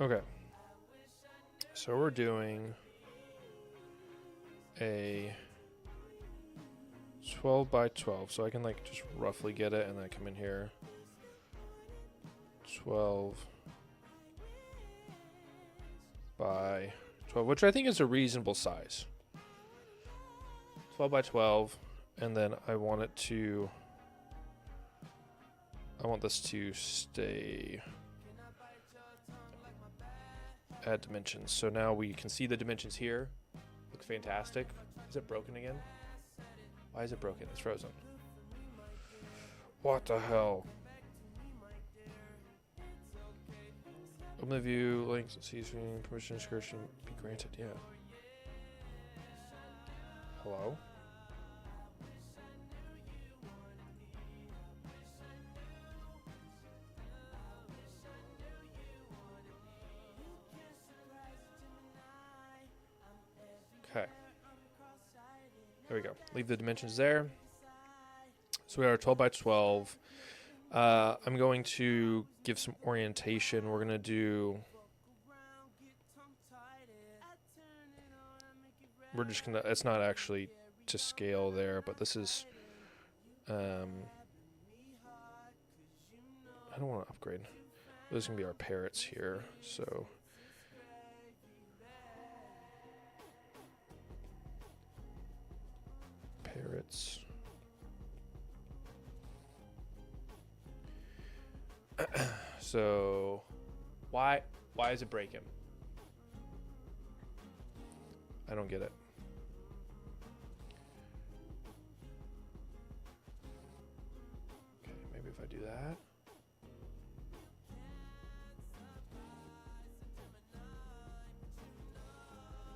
Okay. So we're doing a 12 by 12. So I can like just roughly get it and then come in here. 12 by 12, which I think is a reasonable size. 12 by 12. And then I want this to stay at dimensions. So now we can see the dimensions here. Looks fantastic. Is it broken again? Why is it broken? It's frozen. What the hell? Open the view, links, see screen, permission description be granted, yeah. Hello? Okay. There we go. Leave the dimensions there. So we are 12 by 12. I'm going to give some orientation. We're going to do... We're just going to... It's not actually to scale there, but this is... I don't want to upgrade. Those are going to be our parrots here, so... Parrots... So, why is it breaking? I don't get it. Okay, maybe if I do that.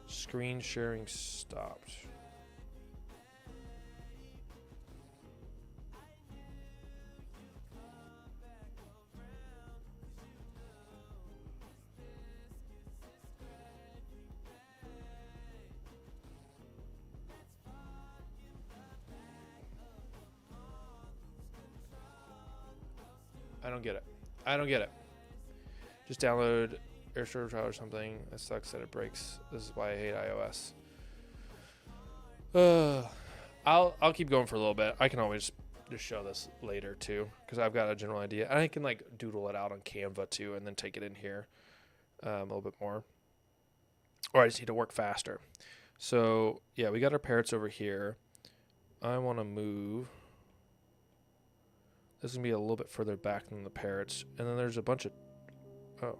Screen sharing stopped. I don't get it. I don't get it. Just download Airstore Trial or something. It sucks that it breaks. This is why I hate iOS. I'll keep going for a little bit. I can always just show this later too, because I've got a general idea. And I can like doodle it out on Canva too, and then take it in here a little bit more. Or I just need to work faster. So yeah, we got our parrots over here. I want to move. This is going to be a little bit further back than the parrots. And then there's a bunch of... Oh.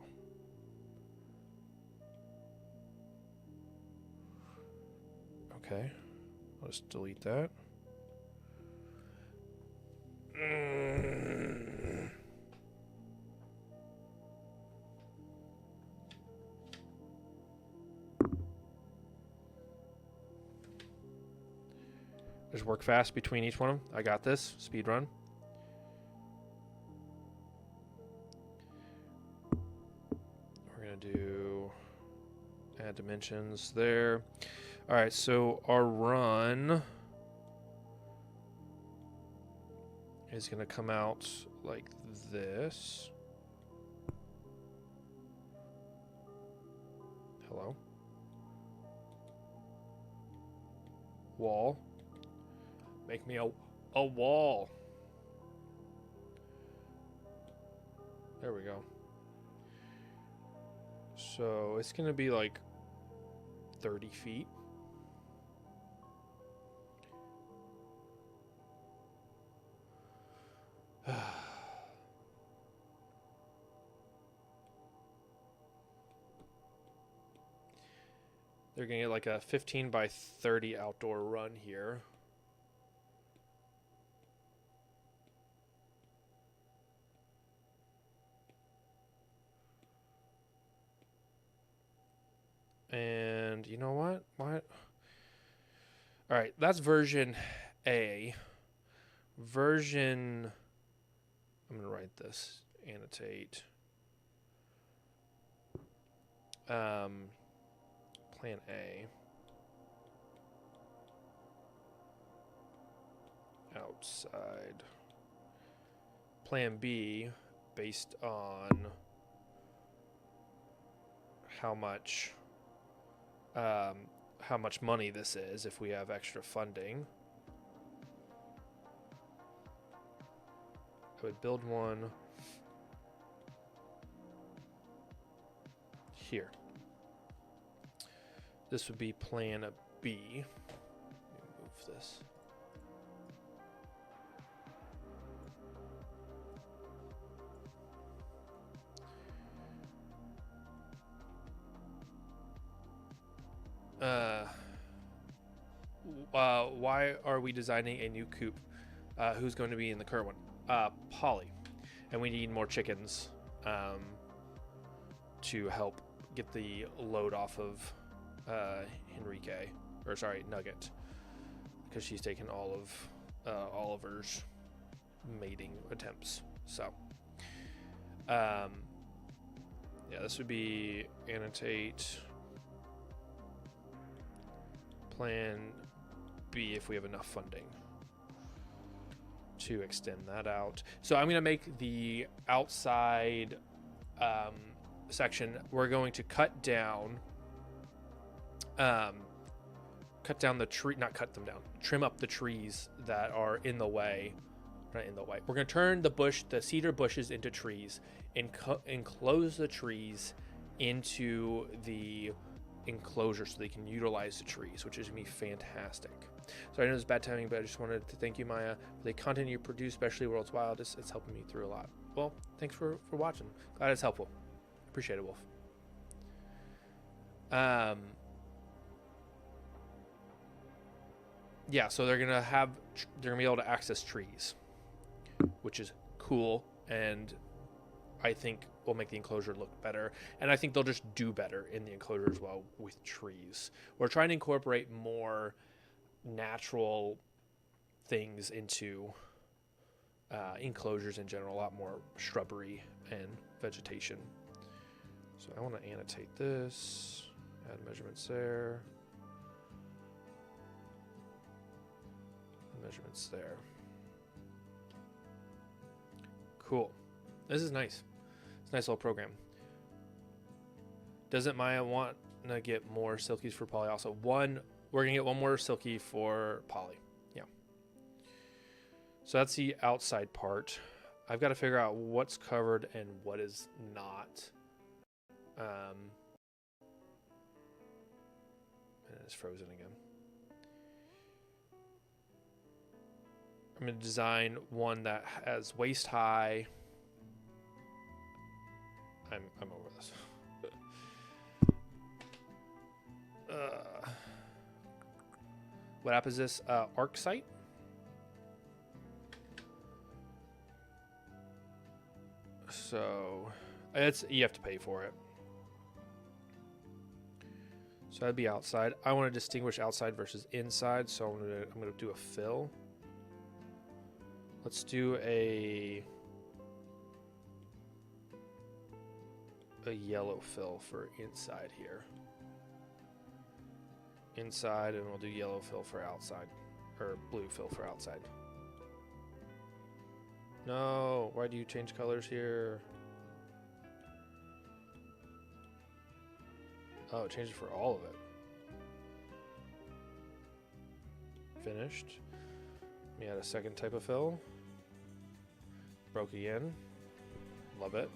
Okay. I'll just delete that. Just work fast between each one of them. I got this. Speed run. Do add dimensions there. All right, so our run is going to come out like this. Hello. Wall. Make me a wall. There we go. So it's going to be like 30 feet. They're going to get like a 15 by 30 outdoor run here. And you know what? What? All right, that's version A. Version... I'm going to write this. Annotate. Plan A. Outside. Plan B, based on how much money this is if we have extra funding. I would build one here. This would be plan B. Let me move this. why are we designing a new coop? Who's going to be in the current one? Polly. And we need more chickens to help get the load off of Nugget, because she's taken all of Oliver's mating attempts. So yeah, this would be annotate plan B if we have enough funding to extend that out. So I'm going to make the outside section, we're going to cut down the tree, not cut them down, trim up the trees that are in the way. Not in the way. We're going to turn the cedar bushes into trees and enclose the trees into the enclosure so they can utilize the trees, which is going to be fantastic. So I know it's bad timing, but I just wanted to thank you, Maya, for the content you produce, especially World's Wild. It's helping me through a lot. Well, thanks for watching. Glad it's helpful. Appreciate it, Wolf. Yeah, so they're gonna be able to access trees, which is cool, and I think will make the enclosure look better. And I think they'll just do better in the enclosure as well with trees. We're trying to incorporate more natural things into enclosures in general, a lot more shrubbery and vegetation. So I want to annotate this, add measurements there, measurements there. Cool. This is nice. It's a nice little program. Doesn't Maya want to get more silkies for Polly also? We're going to get one more silky for Polly. Yeah. So that's the outside part. I've got to figure out what's covered and what is not. And it's frozen again. I'm going to design one that has waist high. I'm over this. What app is this? ArcSite? So you have to pay for it. So that'd be outside. I want to distinguish outside versus inside, so I'm gonna do a fill. Let's do a yellow fill for inside here. Inside, and we'll do yellow fill for outside, or blue fill for outside. No, why do you change colors here? Oh, it changed it for all of it. Finished. We add a second type of fill. Broke again. Love it.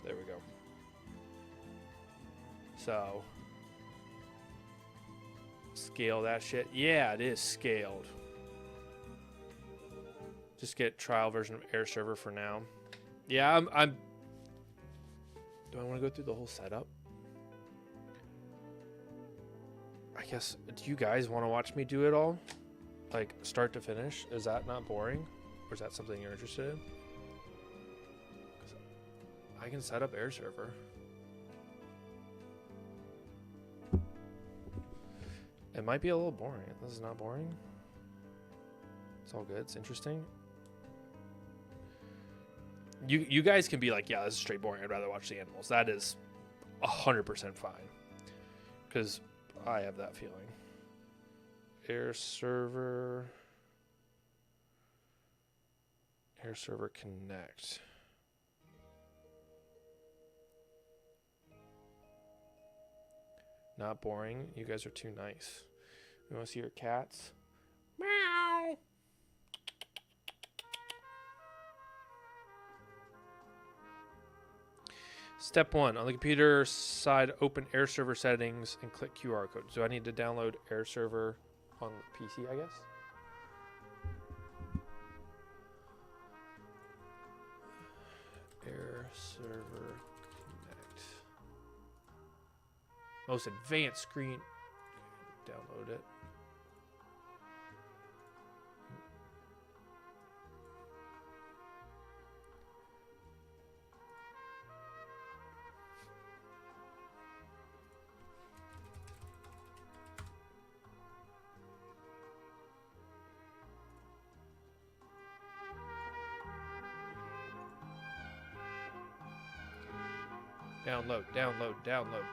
There we go. So, scale that shit. Yeah, it is scaled. Just get trial version of Air Server for now. Yeah, I'm do I want to go through the whole setup? I guess, do you guys want to watch me do it all? Like, start to finish? Is that not boring? Or is that something you're interested in? I can set up Air Server. It might be a little boring. This is not boring. It's all good. It's interesting. You guys can be like, yeah, this is straight boring. I'd rather watch the animals. That is 100% fine. Because I have that feeling. Air Server Connect. Not boring. You guys are too nice. You want to see your cats? Meow. Step 1. On the computer side, open Air Server settings and click QR code. So I need to download Air Server on the PC, I guess. Air Server Connect. Most advanced screen. Download it. Download, download, download.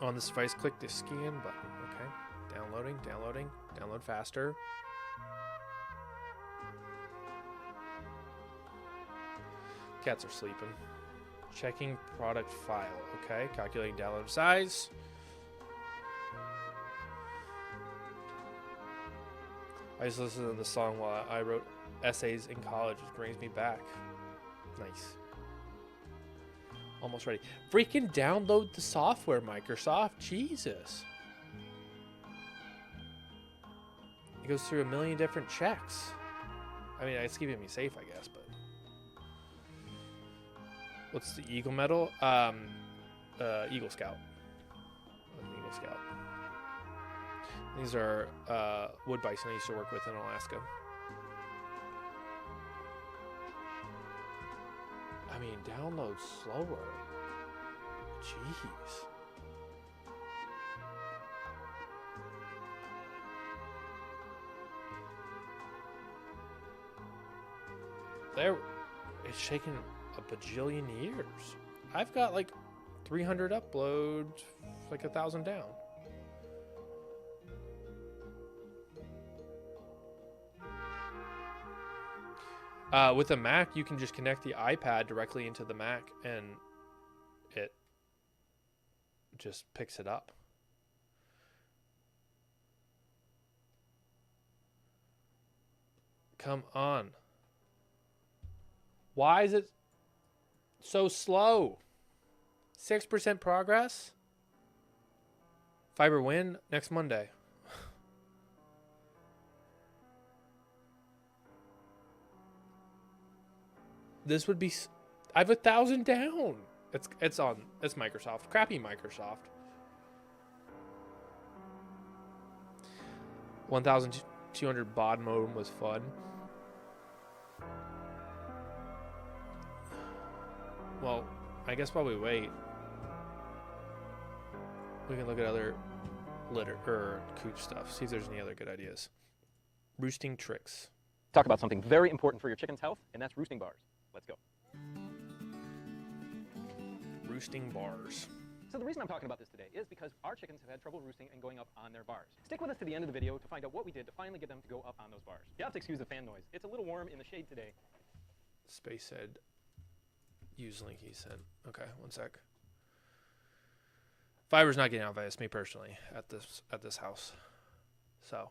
On this device, click the scan button. Okay. Downloading, downloading, download faster. Cats are sleeping. Checking product file. Okay. Calculating download size. I just listened to the song while I wrote essays in college. It brings me back. Nice. Almost ready. Freaking download the software, Microsoft. Jesus. It goes through a million different checks. I mean, it's keeping me safe, I guess, but... What's the Eagle medal? Eagle Scout. Eagle Scout. These are wood bison I used to work with in Alaska. I mean, download slower. Jeez. There, it's taken a bajillion years. I've got like 300 uploads, like 1,000 down. With a Mac, you can just connect the iPad directly into the Mac, and it just picks it up. Come on. Why is it so slow? 6% progress? Fiber win next Monday. This would be... I have 1,000 down. It's Microsoft. Crappy Microsoft. 1,200 baud modem was fun. Well, I guess while we wait, we can look at other litter or Coop stuff. See if there's any other good ideas. Roosting tricks. Talk about something very important for your chicken's health, and that's roosting bars. Let's go. Roosting bars. So the reason I'm talking about this today is because our chickens have had trouble roosting and going up on their bars. Stick with us to the end of the video to find out what we did to finally get them to go up on those bars. You have to excuse the fan noise. It's a little warm in the shade today. Space said, use link he sent. Okay, one sec. Fiber's not getting Alveus, me personally, at this house. So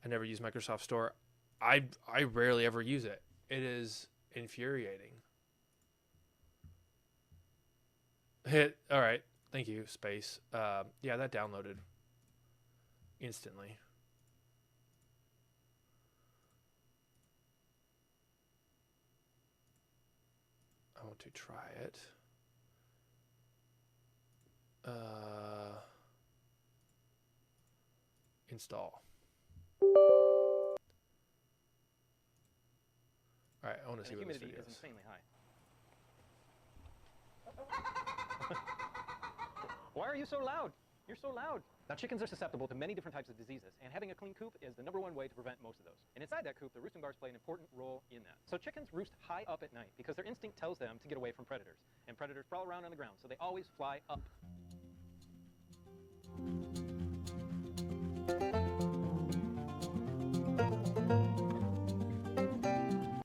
I never use Microsoft Store. I rarely ever use it. It is infuriating. All right. Thank you, Space. Yeah, that downloaded instantly. I want to try it. Install. All right, I want to see what this video is. Is insanely high. Why are you so loud? You're so loud. Now, chickens are susceptible to many different types of diseases, and having a clean coop is the #1 way to prevent most of those. And inside that coop, the roosting bars play an important role in that. So chickens roost high up at night because their instinct tells them to get away from predators. And predators prowl around on the ground, so they always fly up.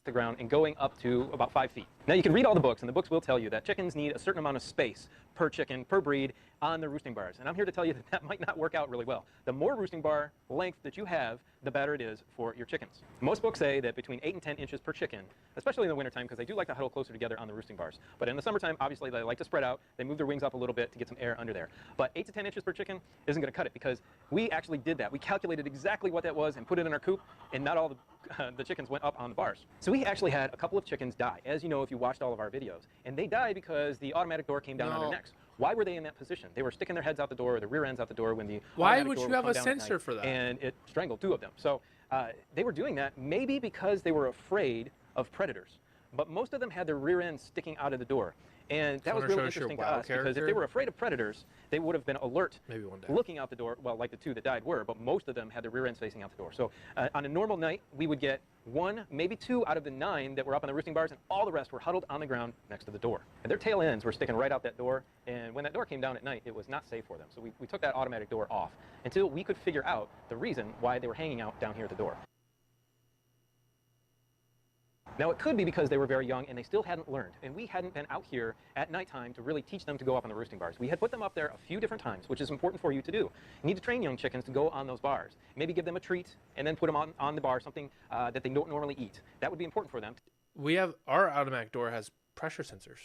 The ground and going up to about 5 feet. Now you can read all the books, and the books will tell you that chickens need a certain amount of space per chicken, per breed, on the roosting bars. And I'm here to tell you that that might not work out really well. The more roosting bar length that you have, the better it is for your chickens. Most books say that between 8 and 10 inches per chicken, especially in the wintertime, because they do like to huddle closer together on the roosting bars. But in the summertime, obviously, they like to spread out. They move their wings up a little bit to get some air under there. But 8 to 10 inches per chicken isn't going to cut it, because we actually did that. We calculated exactly what that was and put it in our coop, and not all the chickens went up on the bars. So we actually had a couple of chickens die, as you know if you watched all of our videos. And they died because the automatic door came down on their necks. Why were they in that position? They were sticking their heads out the door, or their rear ends out the door when the Why would you have a sensor for that? And it strangled 2 of them. So they were doing that maybe because they were afraid of predators. But most of them had their rear ends sticking out of the door. And that was really interesting to us, because if they were afraid of predators, they would have been alert, maybe one day, looking out the door, well, like the 2 that died were, but most of them had their rear ends facing out the door. So on a normal night, we would get 1, maybe 2 out of the 9 that were up on the roosting bars, and all the rest were huddled on the ground next to the door. And their tail ends were sticking right out that door, and when that door came down at night, it was not safe for them. So we took that automatic door off until we could figure out the reason why they were hanging out down here at the door. Now, it could be because they were very young and they still hadn't learned, and we hadn't been out here at nighttime to really teach them to go up on the roosting bars. We had put them up there a few different times, which is important for you to do. You need to train young chickens to go on those bars. Maybe give them a treat and then put them on the bar, something that they don't normally eat. That would be important for them. Our automatic door has pressure sensors,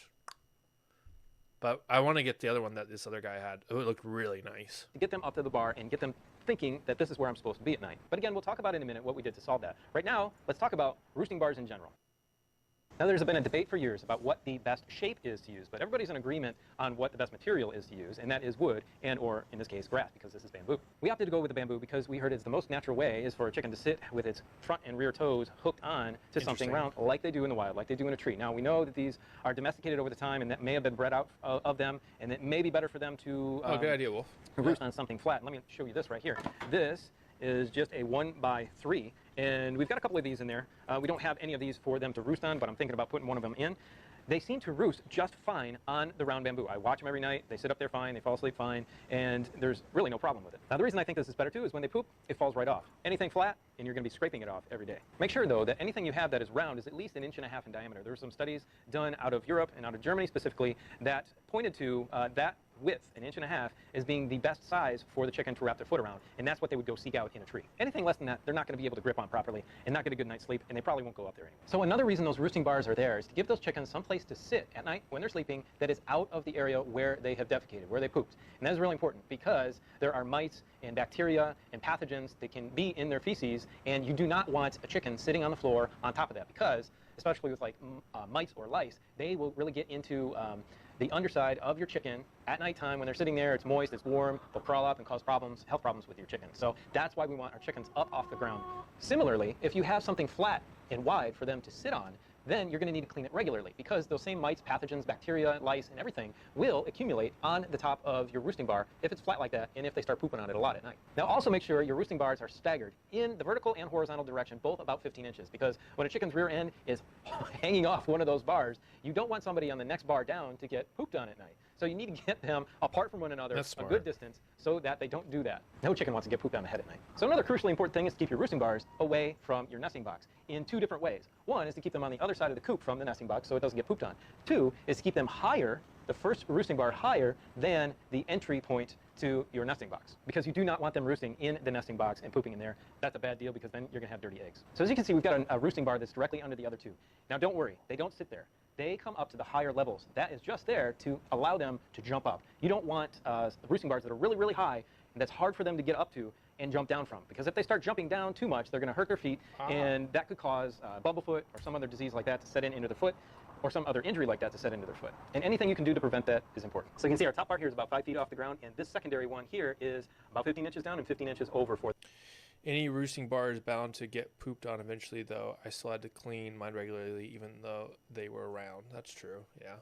but I want to get the other one that this other guy had. Oh, it looked really nice. To get them up to the bar and get them thinking that this is where I'm supposed to be at night. But again, we'll talk about in a minute what we did to solve that. Right now, let's talk about roosting bars in general. Now, there's been a debate for years about what the best shape is to use, but everybody's in agreement on what the best material is to use, and that is wood and, or in this case, grass, because this is bamboo. We opted to go with the bamboo because we heard it's the most natural way is for a chicken to sit with its front and rear toes hooked on to something round, like they do in the wild, like they do in a tree. Now, we know that these are domesticated over the time, and that may have been bred out of them, and it may be better for them to good idea, Wolf. Roost on something flat. Let me show you this right here. This is just a 1x3, and we've got a couple of these in there. We don't have any of these for them to roost on, but I'm thinking about putting one of them in. They seem to roost just fine on the round bamboo. I watch them every night. They sit up there fine. They fall asleep fine, and there's really no problem with it. Now, the reason I think this is better too is when they poop, it falls right off. Anything flat, and you're going to be scraping it off every day. Make sure, though, that anything you have that is round is at least 1.5 inches in diameter. There were some studies done out of Europe and out of Germany specifically that pointed to that width, 1.5 inches, as being the best size for the chicken to wrap their foot around, and that's what they would go seek out in a tree. Anything less than that, they're not going to be able to grip on properly and not get a good night's sleep, and they probably won't go up there anymore. So another reason those roosting bars are there is to give those chickens some place to sit at night when they're sleeping that is out of the area where they have defecated, where they pooped. And that is really important because there are mites and bacteria and pathogens that can be in their feces, and you do not want a chicken sitting on the floor on top of that, because especially with like mites or lice, they will really get into the underside of your chicken at nighttime when they're sitting there. It's moist, it's warm, they'll crawl up and cause problems, health problems with your chicken. So that's why we want our chickens up off the ground. Similarly, if you have something flat and wide for them to sit on, then you're going to need to clean it regularly, because those same mites, pathogens, bacteria, lice, and everything will accumulate on the top of your roosting bar if it's flat like that and if they start pooping on it a lot at night. Now, also make sure your roosting bars are staggered in the vertical and horizontal direction, both about 15 inches, because when a chicken's rear end is hanging off one of those bars, you don't want somebody on the next bar down to get pooped on at night. So you need to get them apart from one another a good distance so that they don't do that. No chicken wants to get pooped on the head at night. So another crucially important thing is to keep your roosting bars away from your nesting box in 2 different ways. One is to keep them on the other side of the coop from the nesting box so it doesn't get pooped on. 2 is to keep them higher, the first roosting bar higher than the entry point to your nesting box, because you do not want them roosting in the nesting box and pooping in there. That's a bad deal, because then you're going to have dirty eggs. So as you can see, we've got a roosting bar that's directly under the other 2. Now don't worry, they don't sit there. They come up to the higher levels. That is just there to allow them to jump up. You don't want roosting bars that are really, really high and that's hard for them to get up to and jump down from, because if they start jumping down too much, they're going to hurt their feet, and that could cause bumblefoot or some other disease like that to set into the foot, or some other injury like that to set into their foot. And anything you can do to prevent that is important. So you can see our top bar here is about 5 feet off the ground, and this secondary one here is about 15 inches down and 15 inches over for. Any roosting bar is bound to get pooped on eventually, though. I still had to clean mine regularly, even though they were round. That's true, yeah.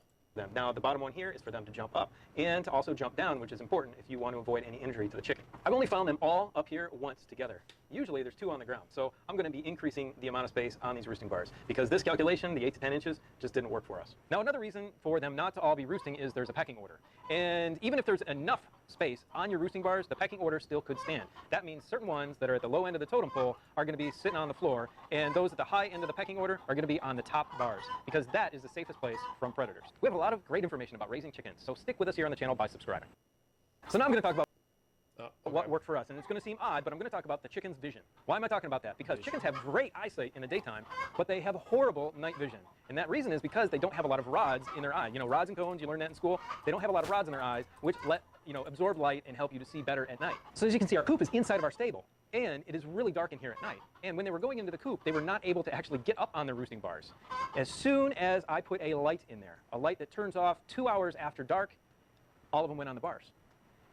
Now, the bottom one here is for them to jump up and to also jump down, which is important if you want to avoid any injury to the chicken. I've only found them all up here once together. Usually there's 2 on the ground. So I'm going to be increasing the amount of space on these roosting bars because this calculation, the 8 to 10 inches, just didn't work for us. Now another reason for them not to all be roosting is there's a pecking order. And even if there's enough space on your roosting bars, the pecking order still could stand. That means certain ones that are at the low end of the totem pole are going to be sitting on the floor, and those at the high end of the pecking order are going to be on the top bars, because that is the safest place from predators. We have a lot of great information about raising chickens, so stick with us here on the channel by subscribing. So now I'm going to talk about what worked for us, and it's going to seem odd, but I'm going to talk about the chicken's vision. Why am I talking about that? Because chickens have great eyesight in the daytime, but they have horrible night vision. And that reason is because they don't have a lot of rods in their eye. You know, rods and cones, you learn that in school. They don't have a lot of rods in their eyes, which let, absorb light and help you to see better at night. So as you can see, our coop is inside of our stable, and it is really dark in here at night. And when they were going into the coop, they were not able to actually get up on their roosting bars. As soon as I put a light in there, a light that turns off 2 hours after dark, all of them went on the bars.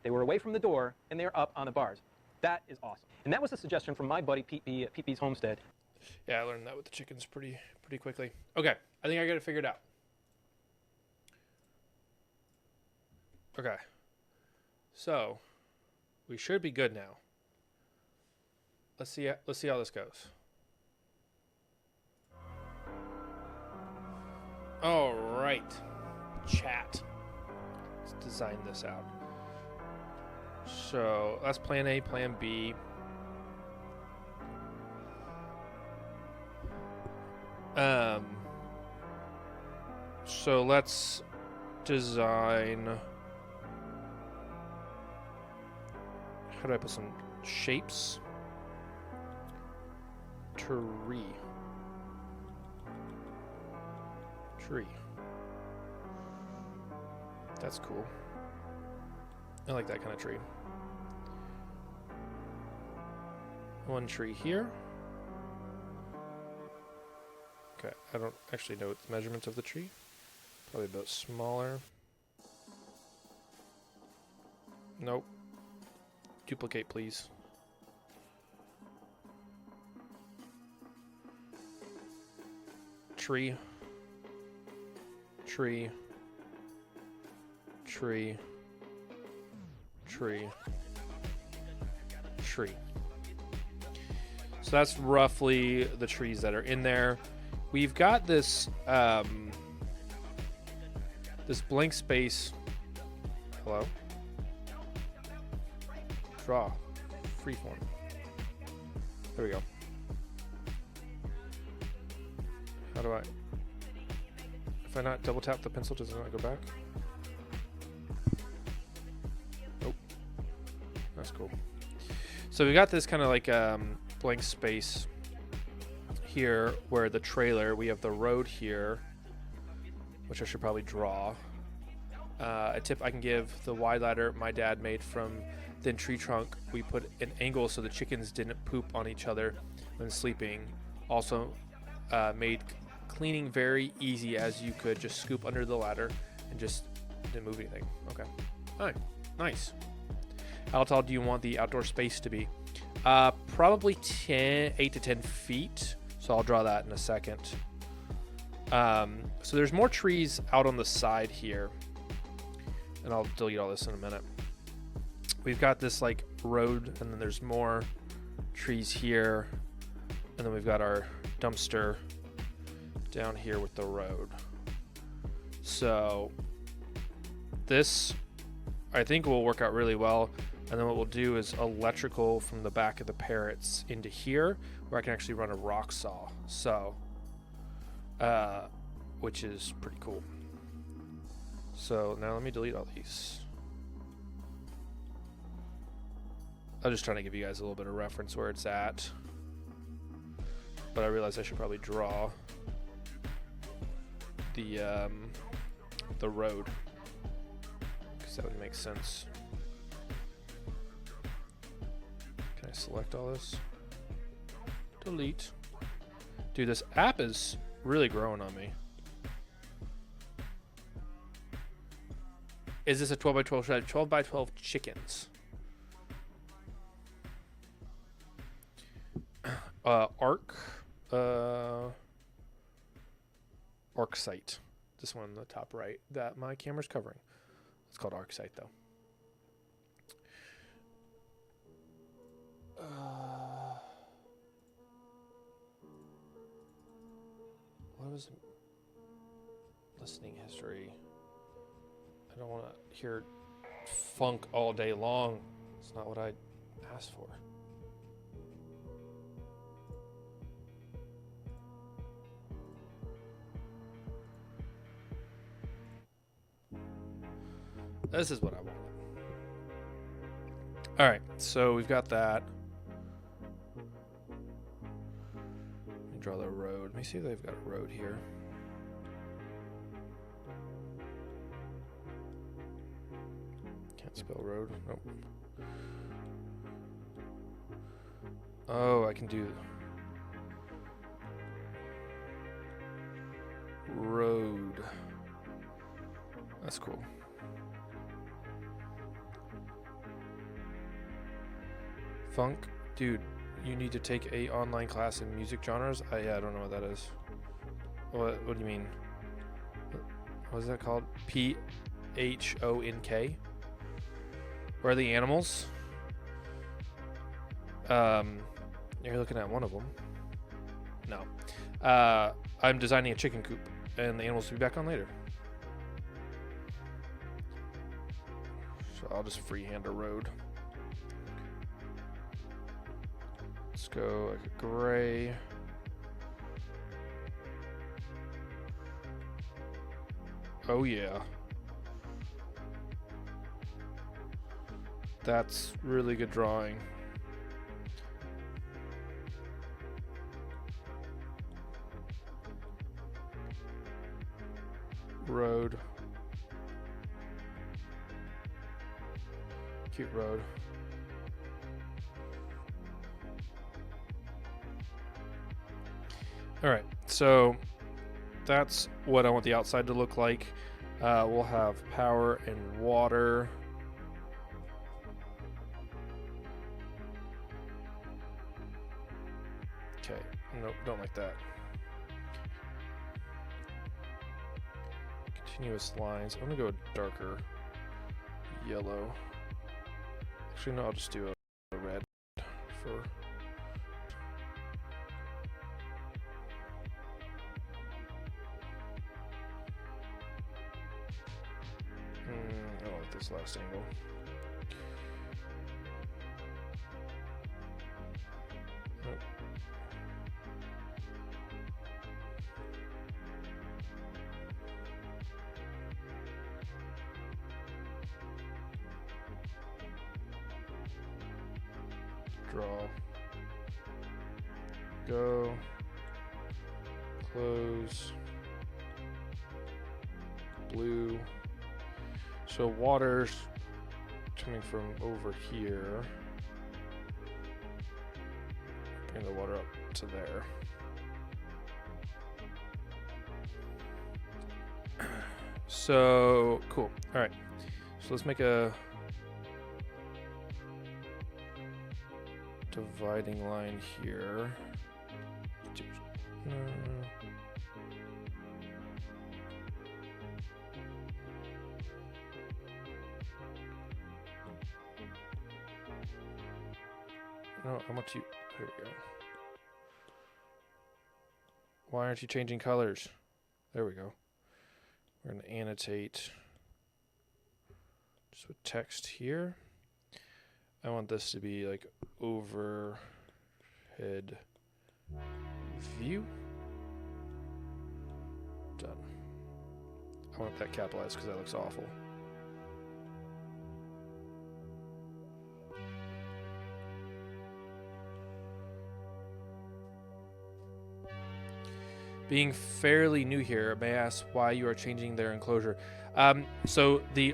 They were away from the door, and they're up on the bars. That is awesome. And that was a suggestion from my buddy Pete B at Pete B's Homestead. Yeah, I learned that with the chickens pretty quickly. Okay, I think I got it figured out. Okay, so we should be good now. Let's see how this goes. All right, chat. Let's design this out. So that's plan A, plan B. So let's design. How do I put some shapes? Tree. That's cool. I like that kind of tree. One tree here. Okay, I don't actually know the measurements of the tree. Probably a bit smaller. Nope. Duplicate, please. Tree. Tree. Tree. Tree. Tree. So that's roughly the trees that are in there. We've got this this blank space. Hello? Draw. Freeform. There we go. How do I... If I not double tap the pencil, does it not go back? Nope. That's cool. So we got this kind of like blank space here where the trailer, we have the road here, which I should probably draw. A tip I can give, the wide ladder my dad made from thin tree trunk, we put an angle so the chickens didn't poop on each other when sleeping. Also made cleaning very easy, as you could just scoop under the ladder and just didn't move anything. Okay. All right. Nice. How tall do you want the outdoor space to be? Probably 8 to 10 feet. So I'll draw that in a second. So there's more trees out on the side here, and I'll delete all this in a minute. We've got this like road, and then there's more trees here, and then we've got our dumpster down here with the road. So this, I think, will work out really well. And then what we'll do is electrical from the back of the parrots into here, where I can actually run a rock saw. So, which is pretty cool. So now let me delete all these. I'm just trying to give you guys a little bit of reference where it's at. But I realize I should probably draw the road, because that would make sense. Can I select all this? Delete. Dude, this app is really growing on me. Is this a 12 by 12 shed? 12 by 12 chickens. Arc site. This one on the top right that my camera's covering. It's called arc site though. What was listening history? I don't want to hear funk all day long. It's not what I asked for. This is what I wanted. All right, so we've got that. Let me draw the road. Let me see if they've got a road here. Can't spell road. Nope. Oh, I can do road. That's cool. Funk? Dude, you need to take a online class in music genres? Yeah, I don't know what that is. What do you mean? What is that called? PHONK? Where are the animals? You're looking at one of them. No. I'm designing a chicken coop, and the animals will be back on later. So I'll just freehand a road. Let's go like a gray. Oh yeah. That's really good drawing. Road. Cute road. Alright, so that's what I want the outside to look like. We'll have power and water. Okay, nope, don't like that. Continuous lines. I'm gonna go darker yellow. Actually, no, I'll just do a red for. I don't like this last angle. Nope. Draw. Go. Close. Blue. So water's coming from over here. Bring the water up to there. So cool. All right. So let's make a dividing line here. No, I want you. There we go. Why aren't you changing colors? There we go. We're going to annotate just with text here. I want this to be like overhead view. Done. I want that capitalized because that looks awful. Being fairly new here, may I ask why you are changing their enclosure? So the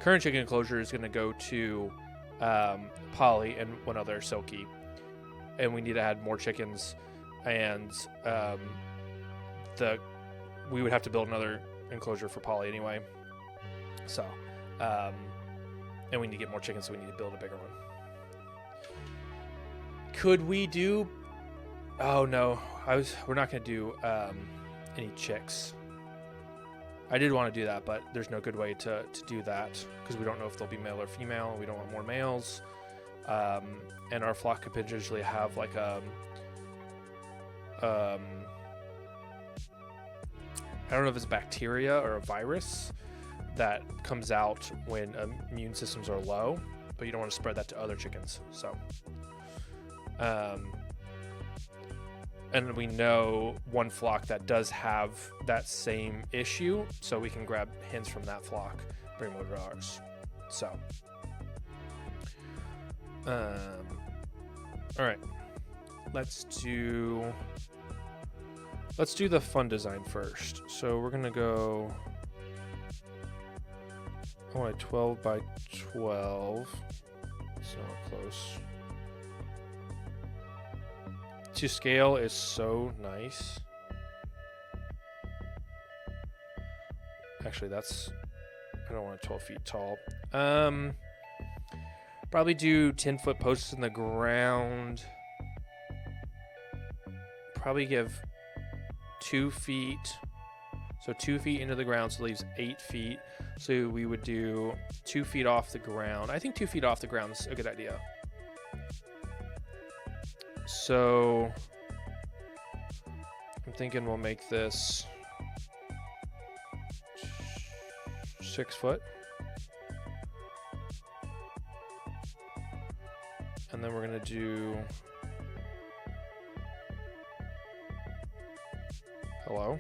current chicken enclosure is going to go to Polly and one other Silky, and we need to add more chickens, and we would have to build another enclosure for Polly anyway. So, and we need to get more chickens, so we need to build a bigger one. Could we do? Oh no, we're not going to do any chicks. I did want to do that, but there's no good way to do that because we don't know if they'll be male or female. We don't want more males. And our flock could potentially have like I don't know if it's bacteria or a virus that comes out when immune systems are low, but you don't want to spread that to other chickens. So, and we know one flock that does have that same issue, so we can grab hens from that flock, bring them over to ours. So, all right, let's do the fun design first. So we're gonna go. I want a 12 by 12. So close. To scale is so nice. Actually, that's, I don't want it 12 feet tall. Probably do 10-foot posts in the ground. Probably give 2 feet. So 2 feet into the ground, so it leaves 8 feet. So we would do 2 feet off the ground. I think 2 feet off the ground is a good idea. So I'm thinking we'll make this 6 foot. And then we're gonna do, hello?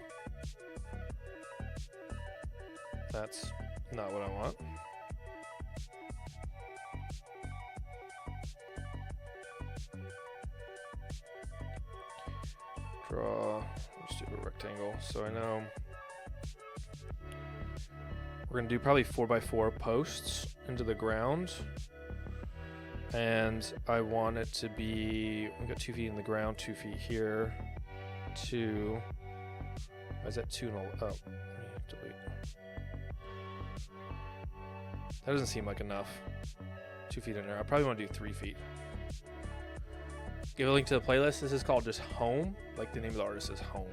That's not what I want. Draw, let's do a rectangle. So I know we're gonna do probably 4x4 posts into the ground. And I want it to be, we got 2 feet in the ground, 2 feet here, 2, why is that 2 and oh, let me delete. That doesn't seem like enough. 2 feet in there. I probably want to do 3 feet. Give a link to the playlist. This is called just Home. Like the name of the artist is Home.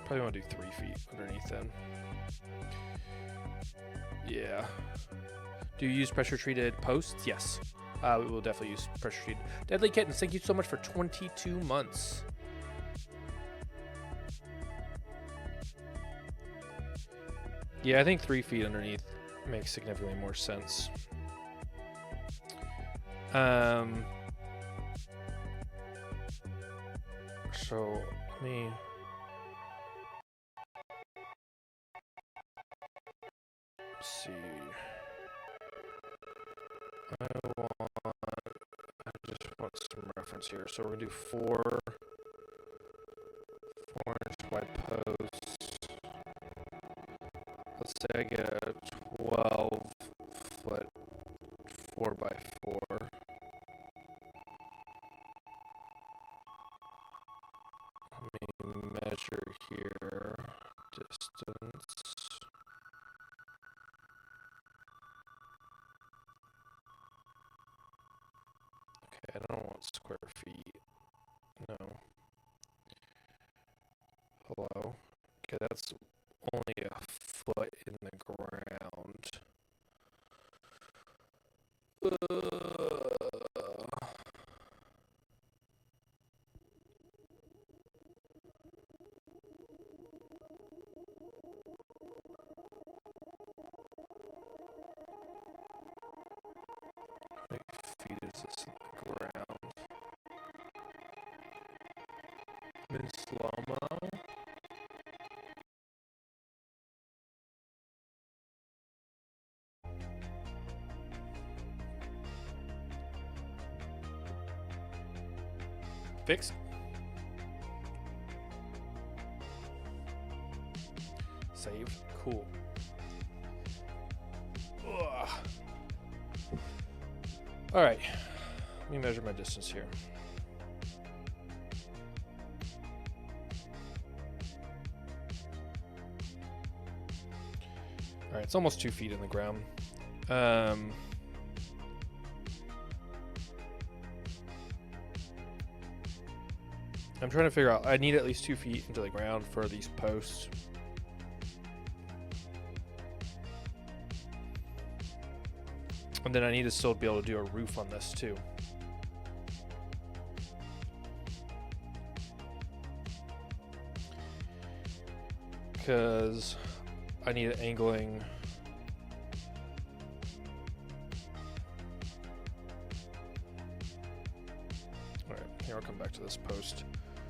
Probably want to do 3 feet underneath then. Yeah. Do you use pressure treated posts? Yes. We will definitely use pressure treated. Deadly Kittens, thank you so much for 22 months. Yeah, I think 3 feet underneath makes significantly more sense. So let me. See. I just want some reference here. So we're gonna do 4-inch wide posts. Let's say I get a 12-foot 4x4. Let me measure here. Distance. Okay, I don't want square feet. No. Hello. Okay, that's only a foot in the ground. How many feet is this in the ground? I'm in slow-mo. Fixed. Save. Cool. Ugh. All right. Let me measure my distance here. All right, it's almost 2 feet in the ground. I'm trying to figure out, I need at least 2 feet into the ground for these posts. And then I need to still be able to do a roof on this too. because I need it angling. All right, here I'll come back to this post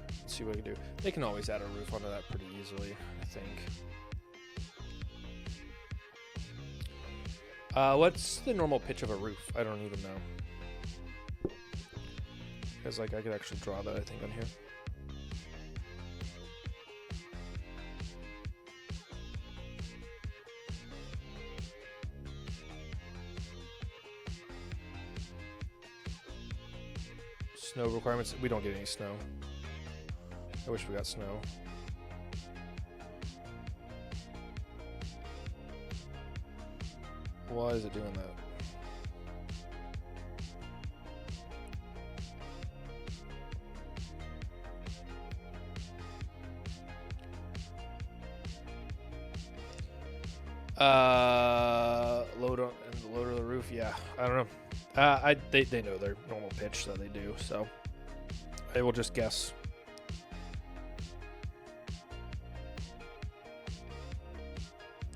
and see what I can do. They can always add a roof onto that pretty easily, I think. What's the normal pitch of a roof? I don't even know. Because like I could actually draw that, I think, on here. Snow requirements. We don't get any snow. I wish we got snow. Why is it doing that? Load on and the load of the roof. Yeah, I don't know. They know their normal pitch, so they do. So I will just guess.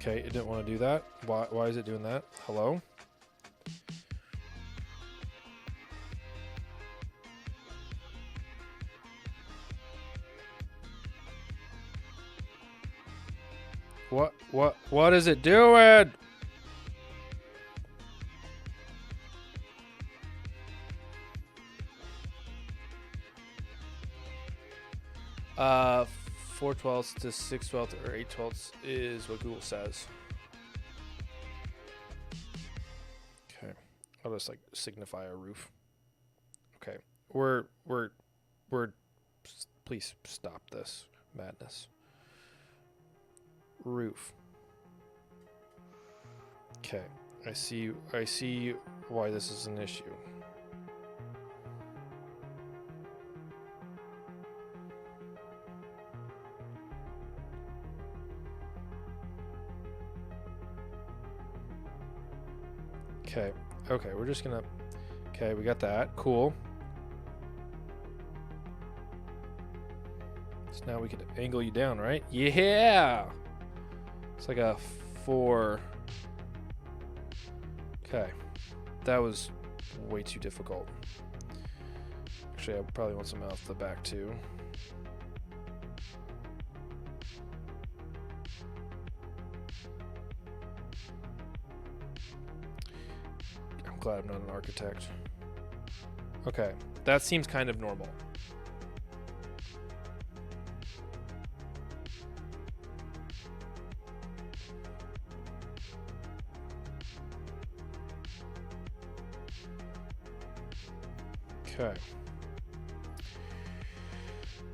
Okay, it didn't want to do that. Why is it doing that? Hello? What is it doing? Uh, 4/12 to 6/12 or 8/12 is what Google says. Okay, I'll just like signify a roof. Okay, we're please stop this madness. Roof. Okay, I see why this is an issue. Okay, we're just gonna, okay, we got that, cool. So now we can angle you down, right? Yeah! It's like a 4. Okay, that was way too difficult. Actually, I probably want some off the back too. Glad I'm not an architect. Okay, that seems kind of normal. Okay.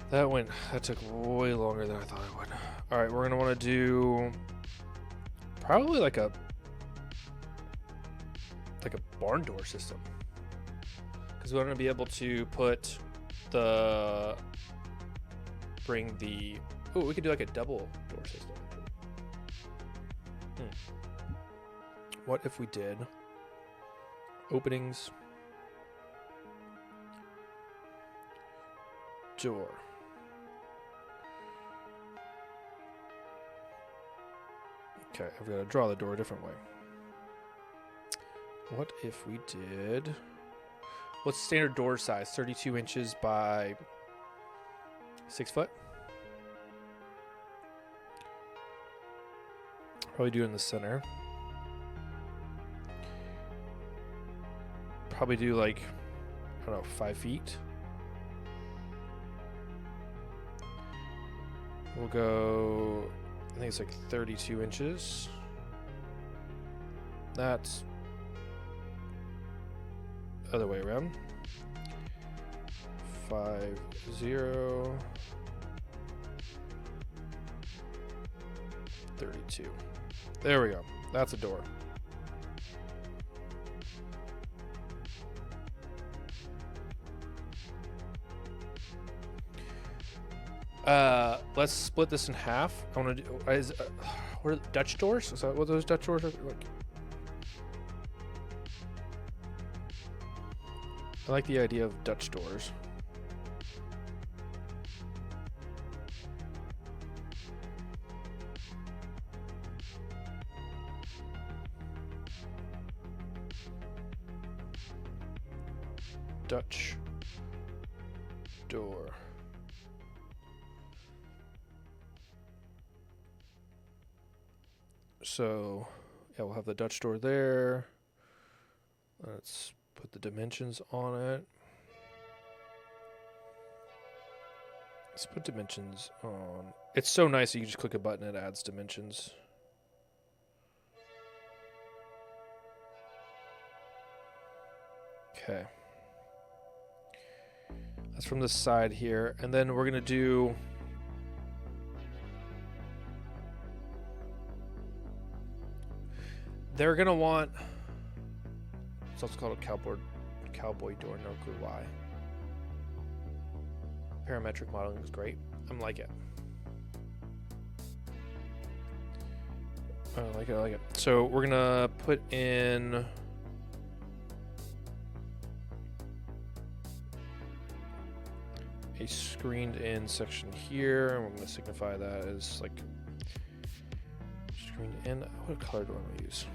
That took way longer than I thought it would. All right, we're gonna want to do probably like a barn door system, because we want to be able to put the we could do like a double door system. What if we did openings, door, okay, I've got to draw the door a different way. What if we did... What's standard door size? 32 inches by 6 foot? Probably do it in the center. Probably do like, I don't know, 5 feet. We'll go, I think it's like 32 inches. That's other way around. 5, 0, 32. There we go. That's a door. Let's split this in half. I want to do. What are Dutch doors? Is that what those Dutch doors are like? I like the idea of Dutch doors. Dutch door. So, yeah, we'll have the Dutch door there. Let's put the dimensions on it. Let's put dimensions on. It's so nice that you just click a button and it adds dimensions. Okay. That's from the side here. And then we're going to do... They're going to want... It's also called a cowboy door, no clue why. Parametric modeling is great. I like it. I like it. So we're going to put in... a screened in section here, and we're going to signify that as like screened in. What color do I want to use?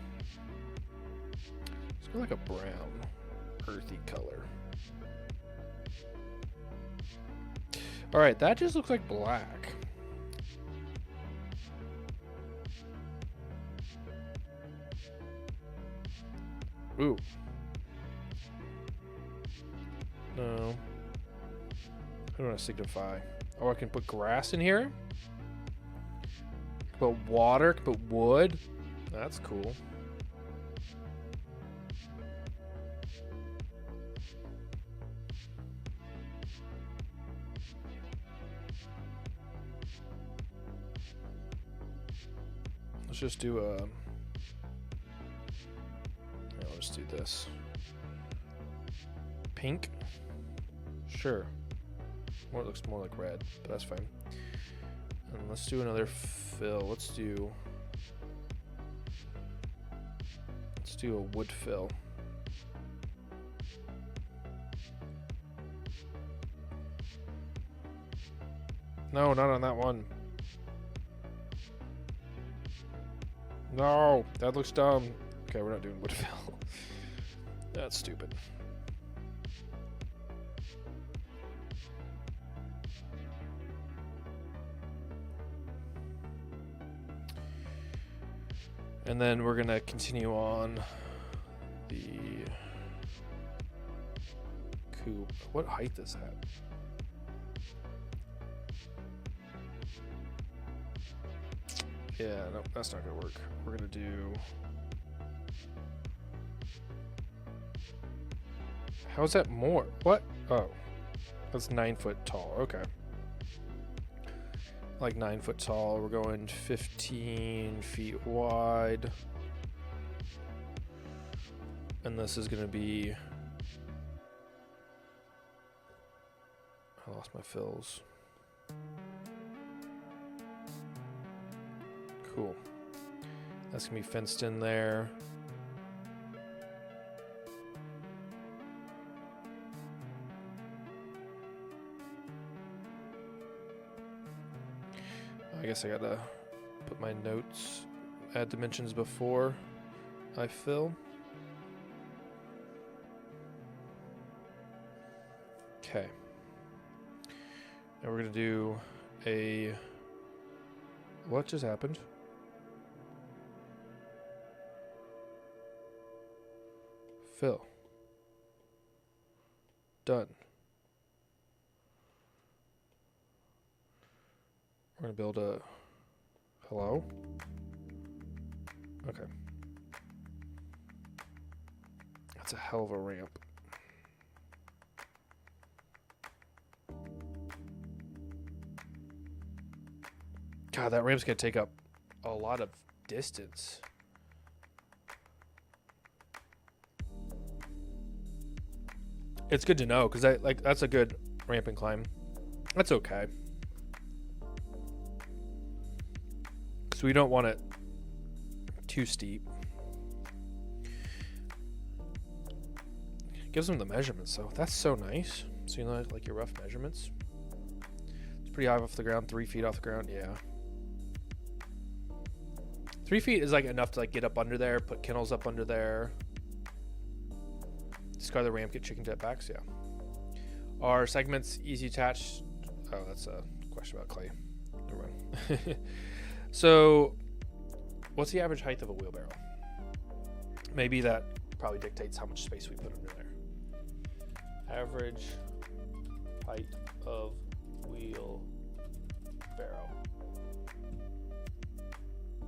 Let's go like a brown, earthy color. All right, that just looks like black. Ooh. No. I don't want to signify. Oh, I can put grass in here. Put water, put wood. That's cool. Let's just do a... I'll just do this. Pink? Sure. It looks more like red, but that's fine. And let's do another fill. Let's do a wood fill. No, not on that one. No, that looks dumb. Okay, we're not doing wood fill. That's stupid. And then we're gonna continue on the Coop. What height is that? Yeah, no, that's not gonna work. We're gonna do... How is that more? What? Oh, that's 9 foot tall. Okay. Like 9 foot tall. We're going 15 feet wide. And this is gonna be... I lost my fills. Cool. That's gonna be fenced in there. I guess I gotta put my notes, add dimensions before I fill. Okay. Now we're gonna do a... What just happened? Fill. Done. We're gonna build a... Hello? Okay. That's a hell of a ramp. God, that ramp's gonna take up a lot of distance. It's good to know, because that's a good ramp and climb. That's okay. So we don't want it too steep. Gives them the measurements, so that's so nice. So you know, like your rough measurements. It's pretty high off the ground, 3 feet off the ground, yeah. 3 feet is like enough to like get up under there, put kennels up under there. Discard the ramp, get chicken jetpacks, yeah. Are segments easy attached? Oh, that's a question about clay. Never mind. So, what's the average height of a wheelbarrow? Maybe that probably dictates how much space we put under there. Average height of wheelbarrow.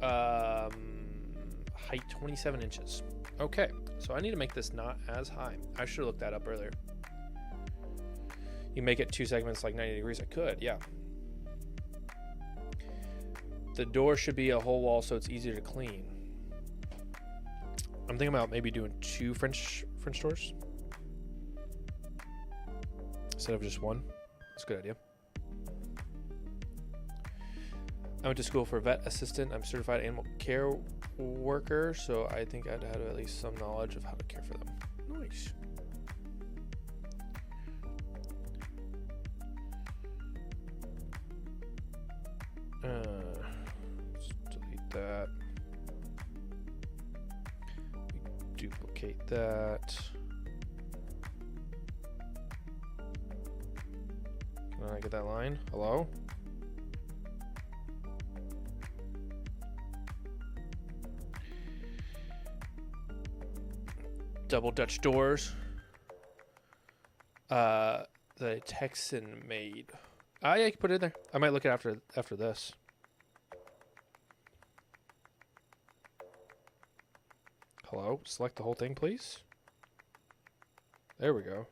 Height 27 inches. Okay, so I need to make this not as high. I should have looked that up earlier. You make it 2 segments like 90 degrees. I could, yeah. The door should be a whole wall so it's easier to clean. I'm thinking about maybe doing 2 French doors instead of just 1. That's a good idea. I went to school for vet assistant. I'm certified animal care worker, so I think I'd have at least some knowledge of how to care for them. Nice. Let's delete that. Duplicate that. Can I get that line? Hello? Double Dutch doors. The Texan made. Yeah, you can put it in there. I might look at it after this. Hello? Select the whole thing, please. There we go.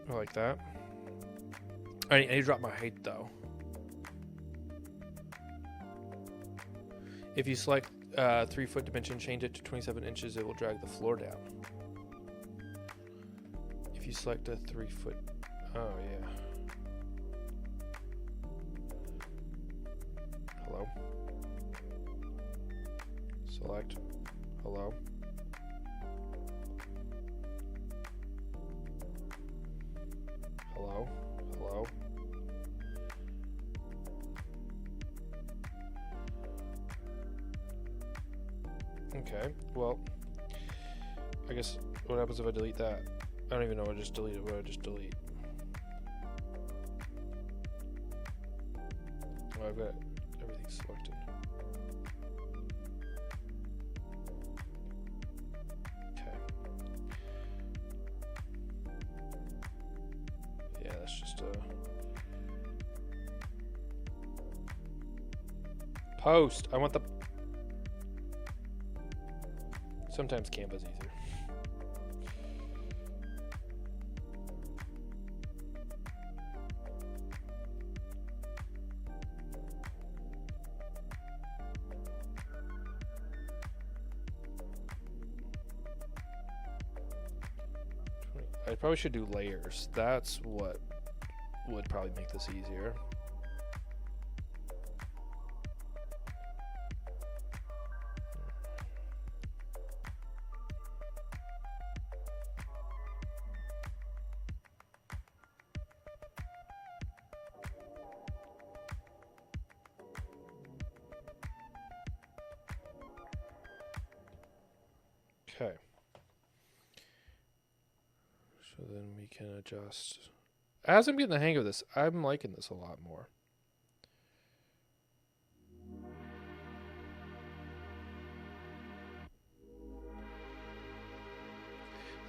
I like that. I need to drop my height though. If you select 3-foot dimension, change it to 27 inches, it will drag the floor down. If you select a 3-foot, oh yeah. Hello. Select. Hello. Hello. Hello. Okay, well, I guess what happens if I delete that? I don't even know what I just deleted. What did I just delete? Oh, I've got everything selected. Okay. Yeah, that's just a post. I want the. Sometimes Canva's easier. I probably should do layers. That's what would probably make this easier. Okay. So then we can adjust. As I'm getting the hang of this, I'm liking this a lot more.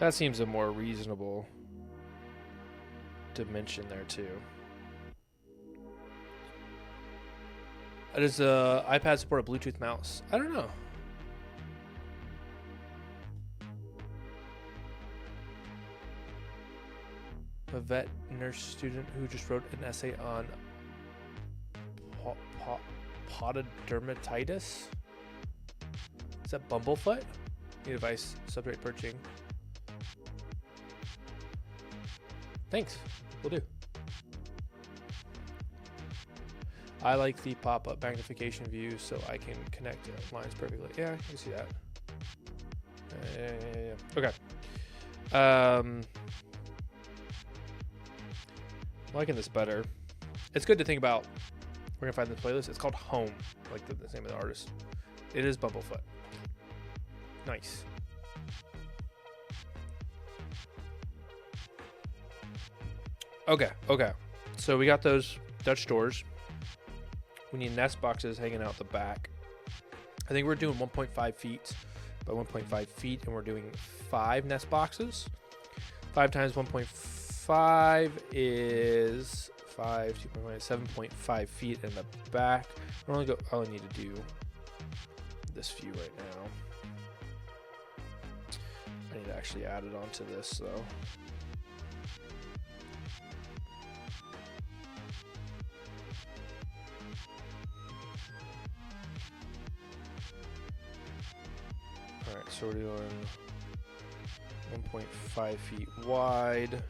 That seems a more reasonable dimension there too. Does the iPad support a Bluetooth mouse? I don't know. A vet nurse student who just wrote an essay on pododermatitis. Is that bumblefoot? Need advice, substrate perching. Thanks, will do. I like the pop-up magnification view so I can connect lines perfectly. Yeah, I can see that. Yeah. Okay. Liking this better. It's good to think about We're gonna find the playlist. It's called Home, like the name of the artist. It is Bumblefoot. Nice. Okay. So we got those Dutch doors. We need nest boxes hanging out the back. I think we're doing 1.5 feet by 1.5 feet, and we're doing 5 nest boxes. 5 times 1.5 is 5, 2.5, 7.5 feet in the back. I only need to do this view right now. I need to actually add it onto this though. Alright, so we're doing 1.5 feet wide,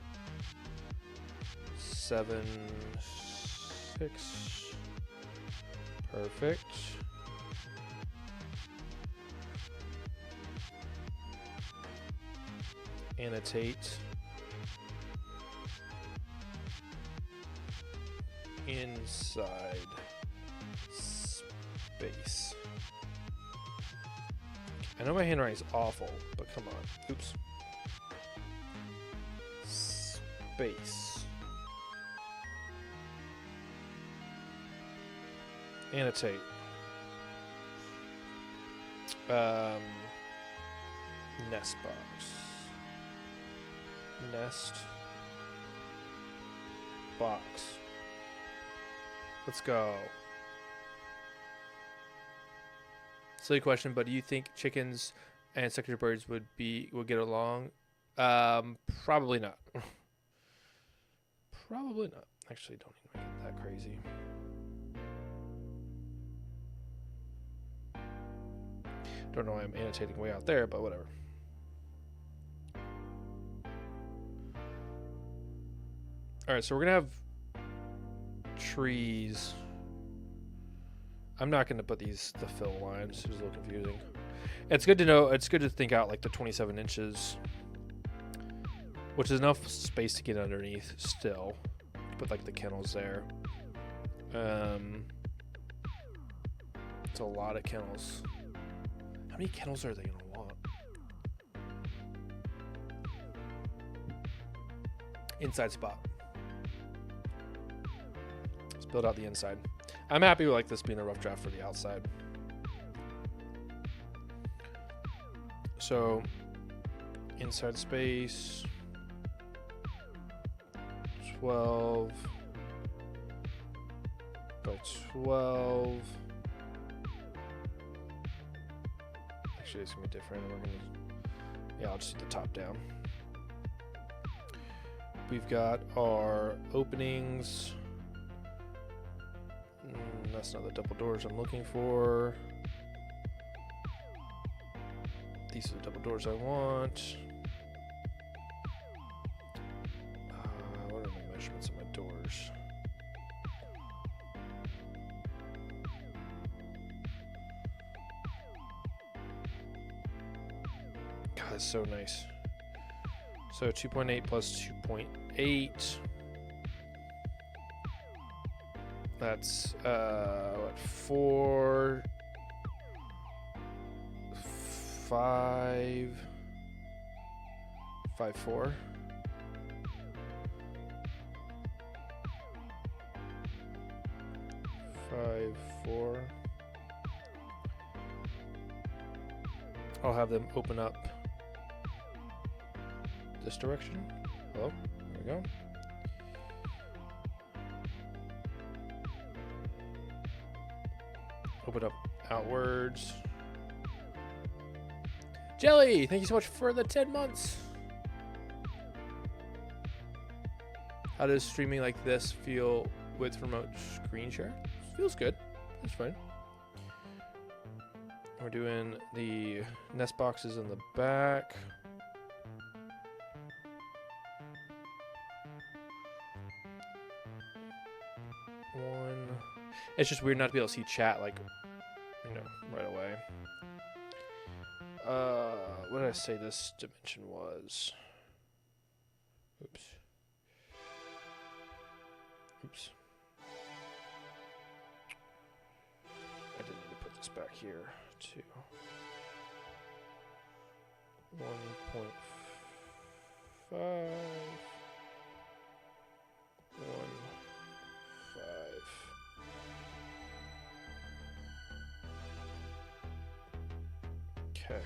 7, 6, perfect. Annotate inside space. I know my handwriting's awful, but come on. Oops. Space. Annotate. Nest box. Nest box. Let's go. Silly question, but do you think chickens and secondary birds would get along? Probably not. Probably not. Actually, don't even make it that crazy. Don't know why I'm annotating way out there, but whatever. All right, so we're gonna have trees. I'm not gonna put the fill lines. It's a little confusing. It's good to know. It's good to think out like the 27 inches, which is enough space to get underneath. Still, put like the kennels there. It's a lot of kennels. How many kennels are they gonna want? Inside spot. Let's build out the inside. I'm happy with like this being a rough draft for the outside. So inside space 12 by 12. Actually, it's gonna be different. I'll just do the top down. We've got our openings. That's not the double doors I'm looking for. These are the double doors I want. What are my measurements of my doors? God, that's so nice. So 2.8 plus 2.8. That's what, 4, 5, 5, 4. I'll have them open up this direction. Hello, there we go. Open up outwards. Jelly, thank you so much for the 10 months. How does streaming like this feel with remote screen share? Feels good. That's fine. We're doing the nest boxes in the back. One. It's just weird not to be able to see chat like, you know, right away. What did I say this dimension was? Oops. back here to 1.5. 1.5. Okay.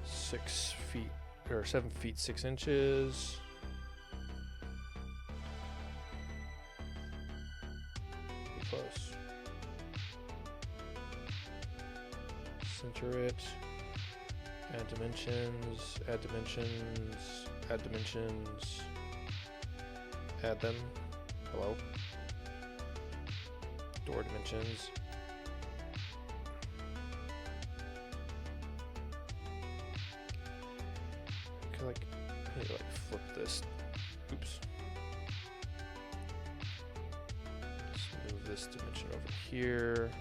Six feet or 7 feet 6 inches. Pretty close. Center it. Add dimensions. Add dimensions. Add dimensions. Add them. Hello. Door dimensions. Like, I need to like flip this. Oops. Let's move this dimension over here.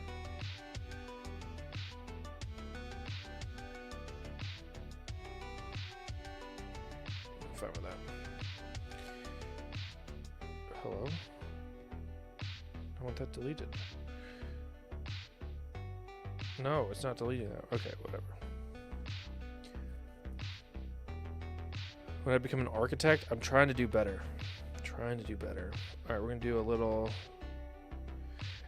I'm fine with that. Hello? I want that deleted. No, it's not deleting that. Okay, whatever. When I become an architect, I'm trying to do better. All right, we're gonna do a little.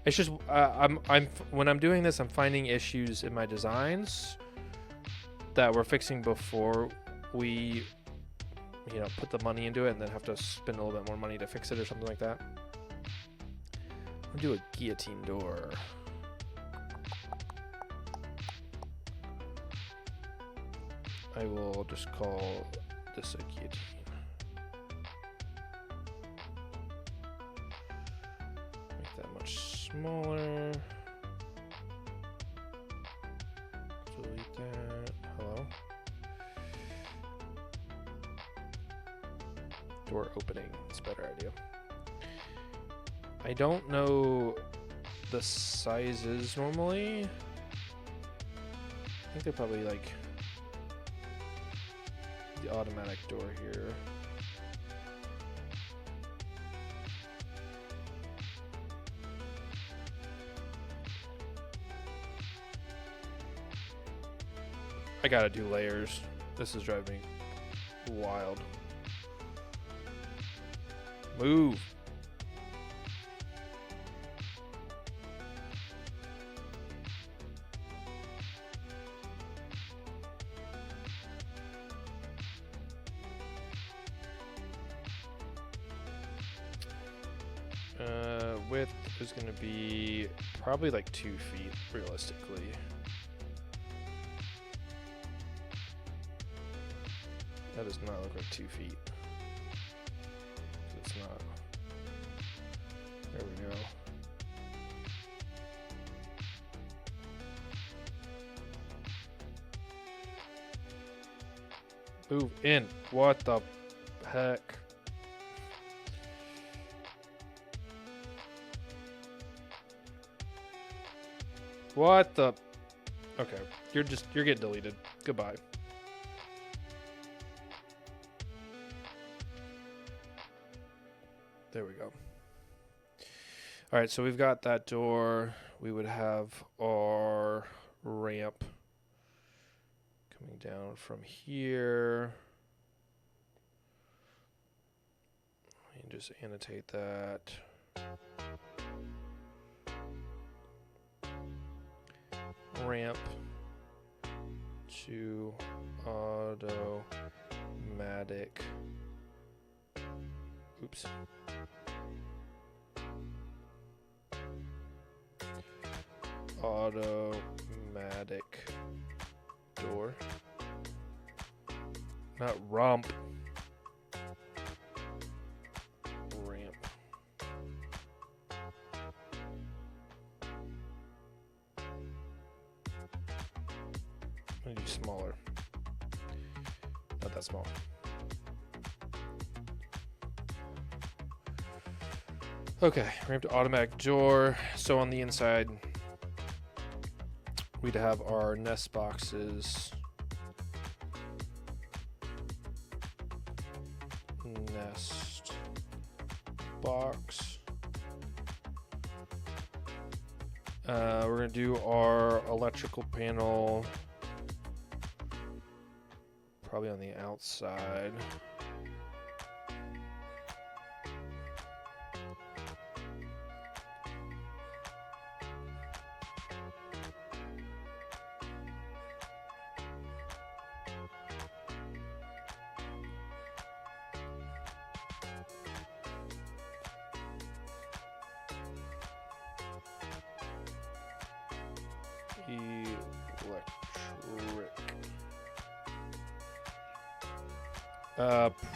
It's just when I'm doing this, I'm finding issues in my designs that we're fixing before we, put the money into it, and then have to spend a little bit more money to fix it or something like that. I'm gonna do a guillotine door. I will just call this a guillotine. Make that much smaller. Delete that. Hello. Door opening. It's a better idea. I don't know the sizes normally. I think they're probably like the automatic door here. I gotta do layers. This is driving me wild. Move. Width is going to be probably like 2 feet, realistically. That does not look like 2 feet. It's not. There we go. Move in. What the heck? What the? Okay, you're getting deleted. Goodbye. There we go. All right, so we've got that door. We would have our ramp coming down from here. And just annotate that. Ramp to automatic. Oops. Automatic door. Not rump. Ramp. I'm gonna do smaller. Not that small. Okay, ramp to automatic door. So on the inside, we'd have our nest boxes. nest box. We're gonna do our electrical panel probably on the outside.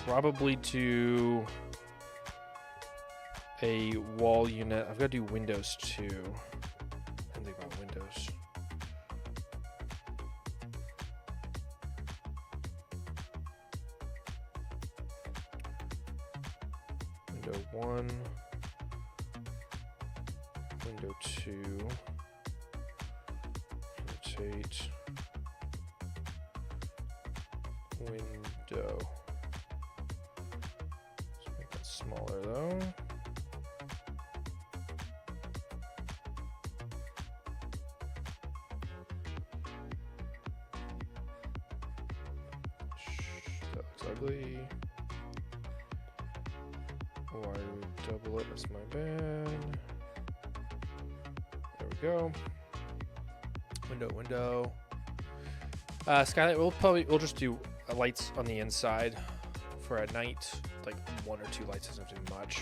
Probably to a wall unit. I've got to do windows too. I think about windows. Window 1. Window 2. Rotate. Window. Smaller though. That looks ugly. Why do we double it? That's my bad. There we go. Window. Skylight. We'll just do lights on the inside for at night. Like 1 or 2 lights doesn't have to be much.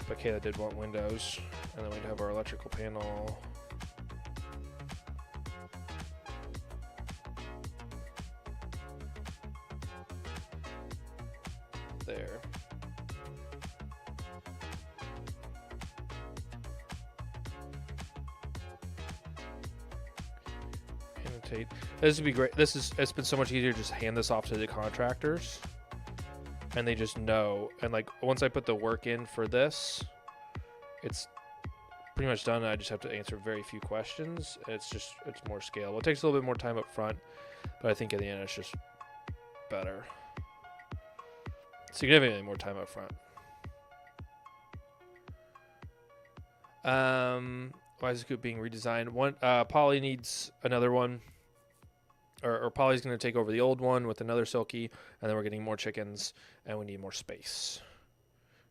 But Kayla did want windows. And then we'd have our electrical panel. There. Annotate. This would be great. It's been so much easier to just hand this off to the contractors. And they just know. And like once I put the work in for this, it's pretty much done. I just have to answer very few questions. It's more scalable. It takes a little bit more time up front, but I think at the end it's just better. Significantly more time up front. Why is Coop being redesigned? One Polly needs another one. Or Polly's going to take over the old one with another Silky, and then we're getting more chickens, and we need more space.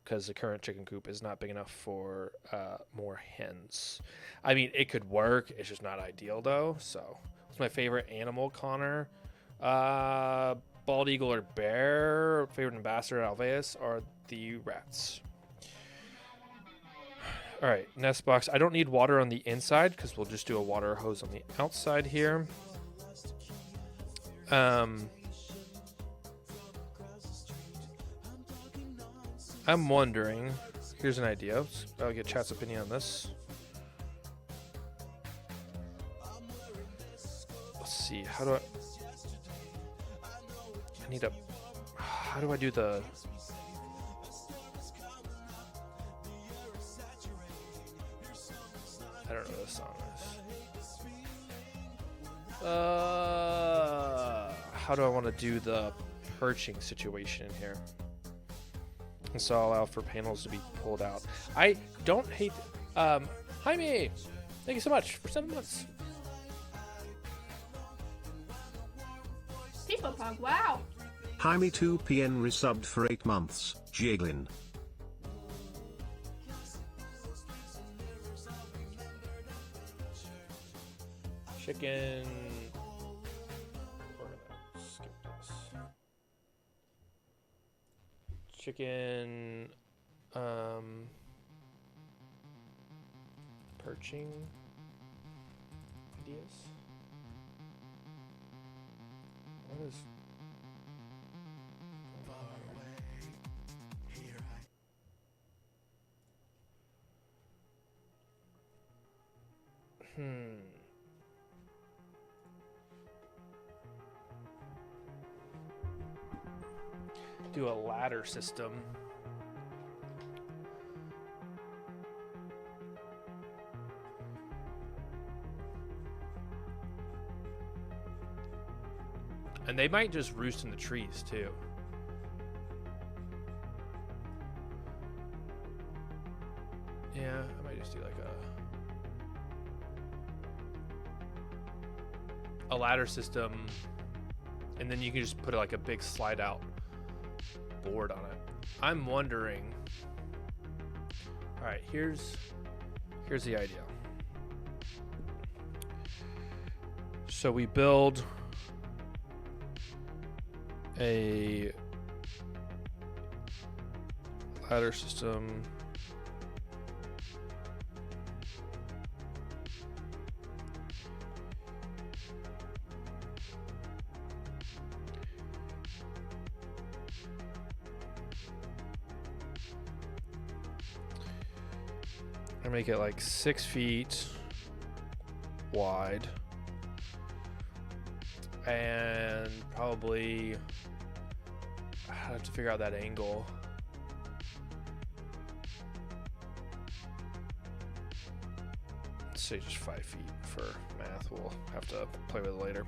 Because the current chicken coop is not big enough for more hens. I mean, it could work. It's just not ideal, though. So, what's my favorite animal, Connor? Bald eagle or bear. Favorite ambassador at Alveus are the rats. All right, nest box. I don't need water on the inside, because we'll just do a water hose on the outside here. I'm wondering, here's an idea. I'll get chat's opinion on this. Let's see, how do I do the, I don't know what this song is. How do I want to do the perching situation in here? And so I'll allow for panels to be pulled out. I don't hate... Jaime! Thank you so much for 7 months. People Pog, wow! Jaime 2PN resubbed for 8 months. Jiglin. Chicken... Chicken, perching ideas. What is? Do a ladder system. And they might just roost in the trees too. Yeah, I might just do like a ladder system, and then you can just put like a big slide out board on it. I'm wondering. All right, here's the idea. So we build a ladder system. I make it like 6 feet wide. And probably I have to figure out that angle. Let's say just 5 feet for math. We'll have to play with it later.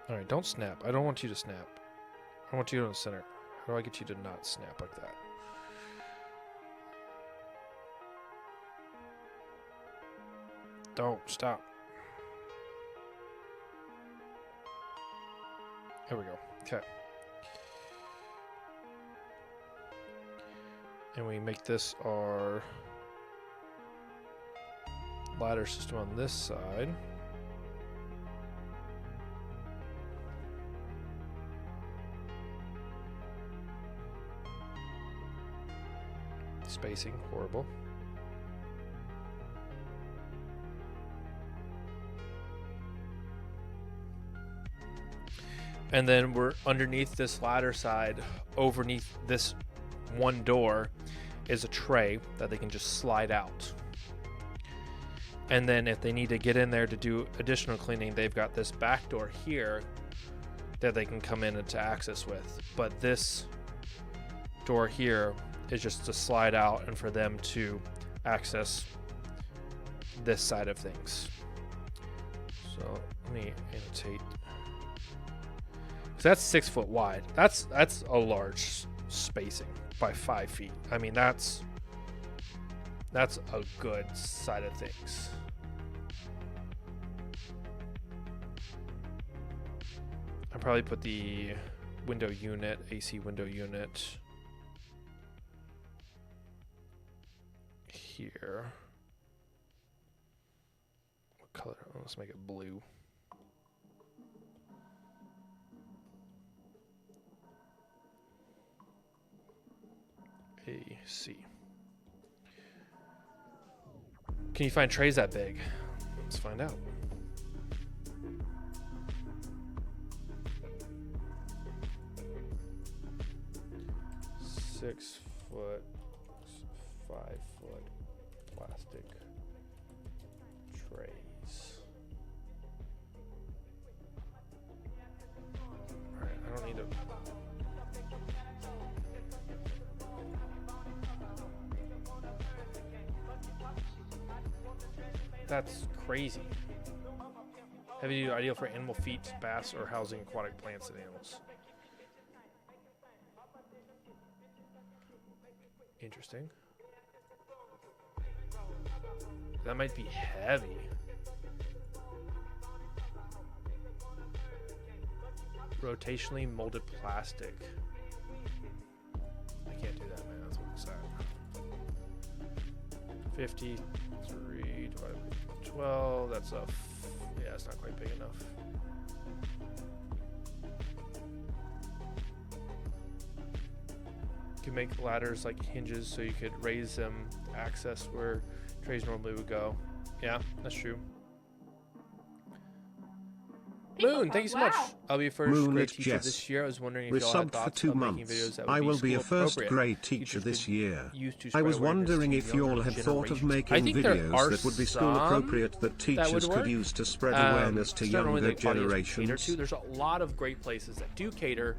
All right, don't snap. I don't want you to snap. I want you in the center. How do I get you to not snap like that? Don't stop. There we go. Okay. And we make this our ladder system on this side. Spacing, horrible. And then we're underneath this ladder side, overneath this one door is a tray that they can just slide out. And then if they need to get in there to do additional cleaning, they've got this back door here that they can come in and to access with. But this door here is just to slide out and for them to access this side of things. So let me annotate. So that's 6 foot wide. That's a large spacing by 5 feet. I mean, that's a good side of things. I'll probably put the window unit, AC window unit here. What color? Oh, let's make it blue. AC. Can you find trays that big? Let's find out. Six foot, 5 foot plastic trays. All right, I don't need to. That's crazy. Heavy duty, ideal for animal feet, baths, or housing aquatic plants and animals. Interesting. That might be heavy. Rotationally molded plastic. I can't do that, man. That's what it's at. 53 divided by 12. That's a. Yeah, it's not quite big enough. You can make ladders like hinges so you could raise them to access where trays normally would go. Yeah, that's true. Moon, thank you so much. I'll be your first grade teacher this year. I was wondering if y'all had thoughts of making videos that would be I will be a first grade teacher this year. I was wondering if y'all had thought of making videos that would be school appropriate that teachers could use to spread awareness to younger generations. There's a lot of great places that do cater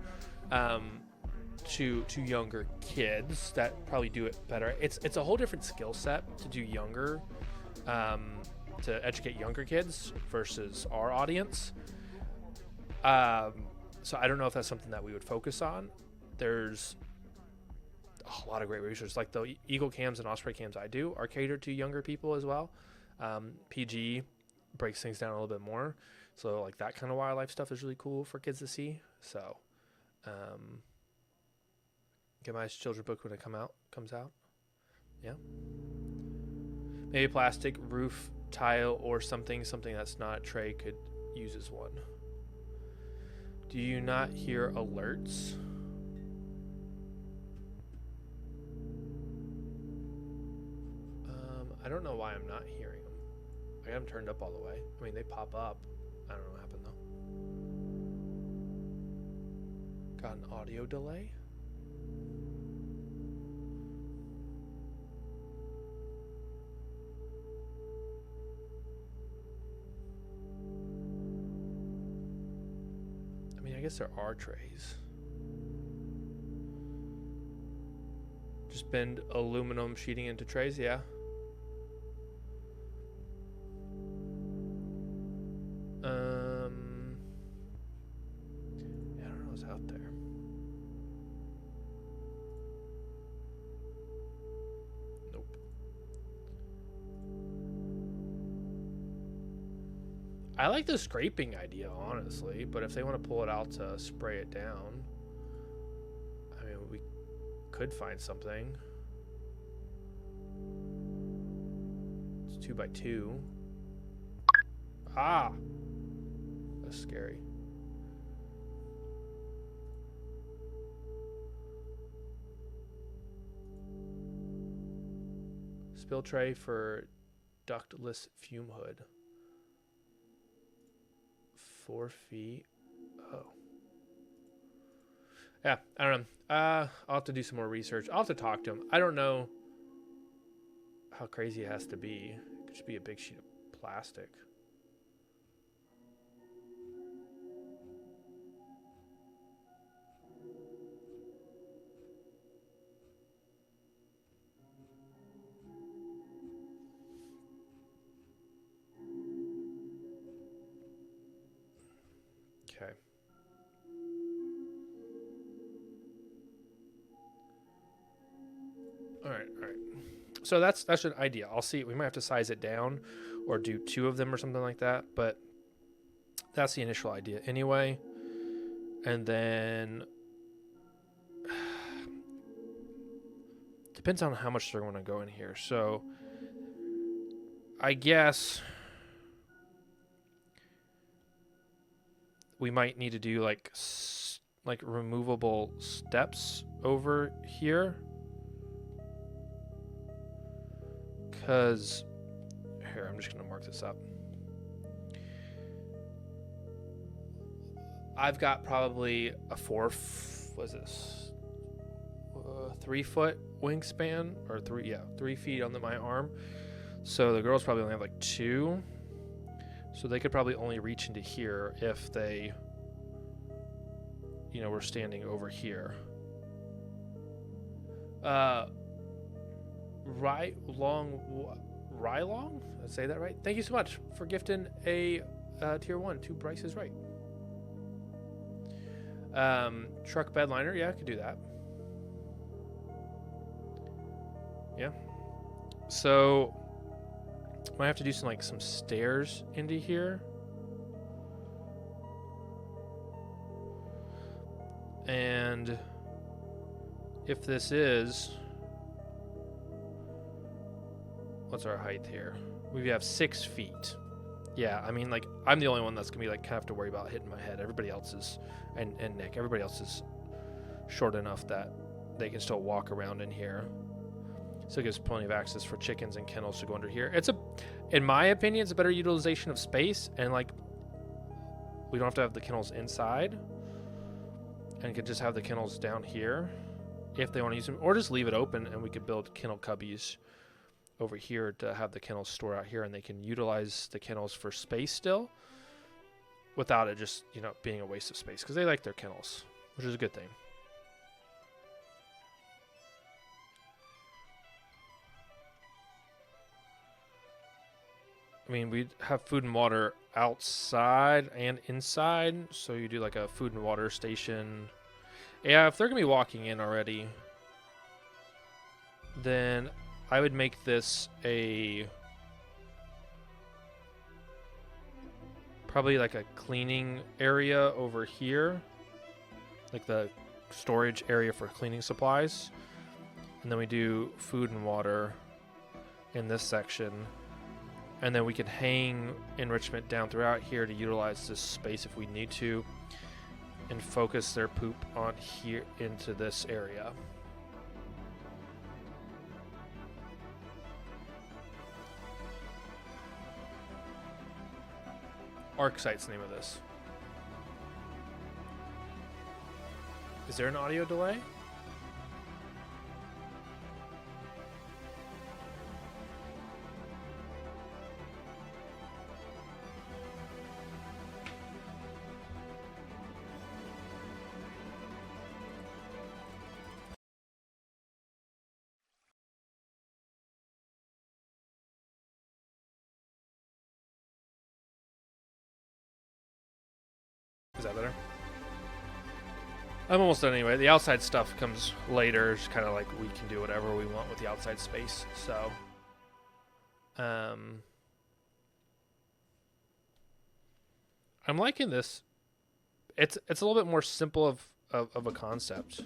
to younger kids that probably do it better. It's a whole different skill set to do younger, to educate younger kids versus our audience. So I don't know if that's something that we would focus on. there's a lot of great research. Like the Eagle cams and Osprey cams I do are catered to younger people as well. PG breaks things down a little bit more. So like that kind of wildlife stuff is really cool for kids to see. So get my children's book when it comes out. Yeah. Maybe plastic roof tile or something that's not tray could use as one. Do you not hear alerts? I don't know why I'm not hearing them. I got them turned up all the way. I mean, they pop up. I don't know what happened though. Got an audio delay? I mean, I guess there are trays. Just bend aluminum sheeting into trays, yeah. Yeah, I don't know what's out there. Nope. I like the scraping idea, honestly, but if they want to pull it out to spray it down, I mean, we could find something. It's 2x2. Ah! That's scary. Spill tray for ductless fume hood. 4 feet. Oh. Yeah, I don't know. I'll have to do some more research. I'll have to talk to him. I don't know how crazy it has to be. It could just be a big sheet of plastic. Okay. All right. So that's an idea. I'll see. We might have to size it down or do 2 of them or something like that, but that's the initial idea anyway. And then depends on how much they're going to go in here. So I guess we might need to do like removable steps over here. Because here, I'm just going to mark this up. I've got probably a 3 foot wingspan, or 3 feet on my arm. So the girls probably only have like 2. So they could probably only reach into here if they, were standing over here. Rylong? Did I say that right? Thank you so much for gifting a tier 1 to Bryce is right. Truck bed liner, yeah, I could do that. Yeah. So might have to do some stairs into here. And if this is, what's our height here? We have 6 feet. Yeah, I mean, I'm the only one that's gonna be kind of have to worry about hitting my head. Everybody else is, and Nick, everybody else is short enough that they can still walk around in here. So it gives plenty of access for chickens and kennels to go under here. In my opinion, it's a better utilization of space, and we don't have to have the kennels inside, and could just have the kennels down here if they want to use them, or just leave it open and we could build kennel cubbies over here to have the kennels store out here, and they can utilize the kennels for space still without it just, being a waste of space, because they like their kennels, which is a good thing. I mean, we'd have food and water outside and inside, so you do a food and water station. Yeah, if they're gonna be walking in already, then I would make this a probably like a cleaning area over here, like the storage area for cleaning supplies, and then we do food and water in this section, and then we can hang enrichment down throughout here to utilize this space if we need to, and focus their poop on here into this area. ArcSite's the name of this. Is there an audio delay? Is that better? I'm almost done anyway. The outside stuff comes later. It's kind of like we can do whatever we want with the outside space. So, I'm liking this. It's a little bit more simple of a concept.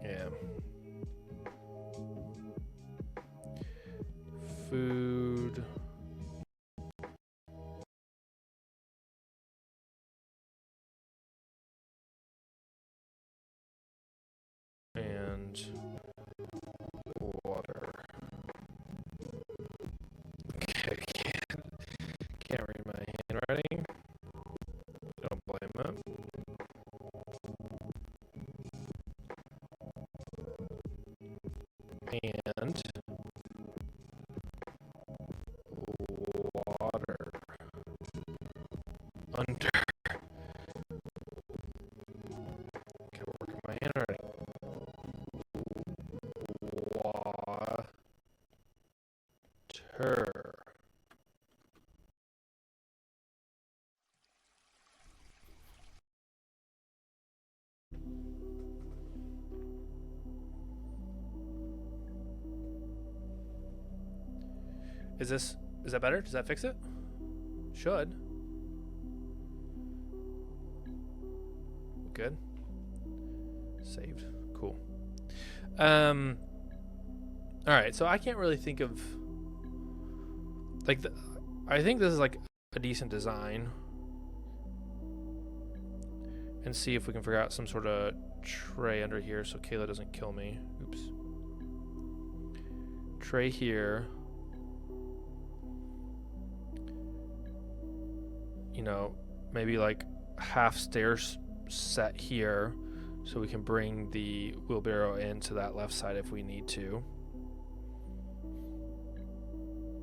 Yeah. Food. And water. Okay, can't read my handwriting. Don't blame it. And water under. Okay, working my handwriting. Water. Is that better? Does that fix it? Should. Good. Saved. Cool. All right, so I can't really think of like I think this is like a decent design. And see if we can figure out some sort of tray under here so Kayla doesn't kill me. Oops. Tray here. You know, maybe like half stairs set here so we can bring the wheelbarrow into that left side if we need to.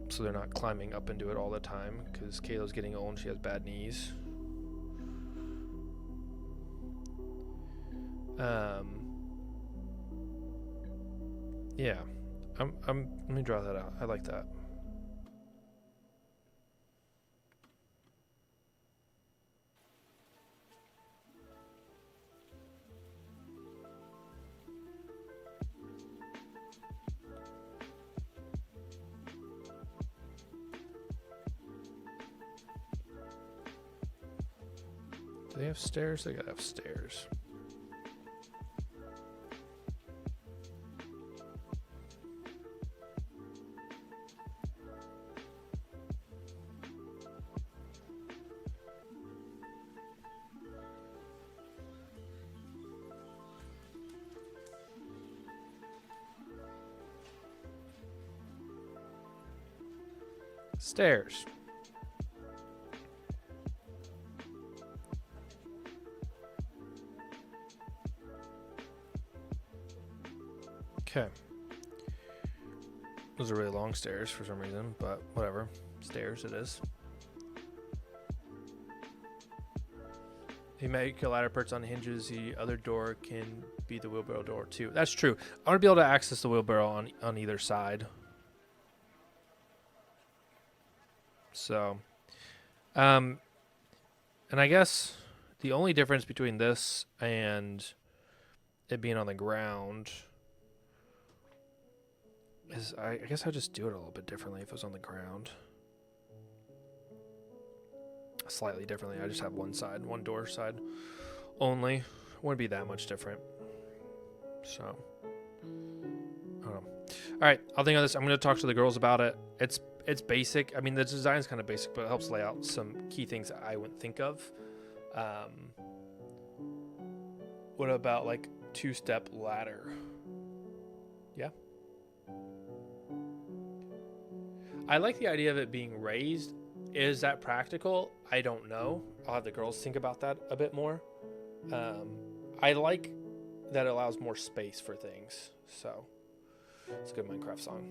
So they're not climbing up into it all the time because Kayla's getting old and she has bad knees. Yeah. Let me draw that out. I like that. Do they have stairs? They gotta have stairs. Stairs. Okay. Those are really long stairs for some reason, but whatever. Stairs it is. You make a ladder perch on hinges. The other door can be the wheelbarrow door too. That's true. I want to be able to access the wheelbarrow on either side. So, and I guess the only difference between this and it being on the ground is I guess I'd just do it a little bit differently if it was on the ground. Slightly differently. I just have one side, one door side only. It wouldn't be that much different. So, I don't know. All right, I'll think of this. I'm going to talk to the girls about it. It's basic. I mean, the design's kind of basic, but it helps lay out some key things that I wouldn't think of. What about like two-step ladder? Yeah. I like the idea of it being raised. Is that practical? I don't know. I'll have the girls think about that a bit more. I like that it allows more space for things. So it's a good Minecraft song.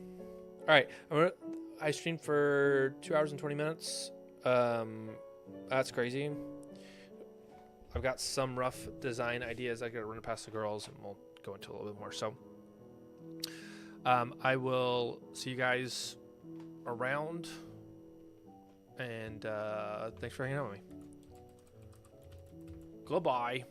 All right. I streamed for 2 hours and 20 minutes. That's crazy. I've got some rough design ideas I got to run past the girls, and we'll go into a little bit more. So I will see you guys around. And thanks for hanging out with me. Goodbye.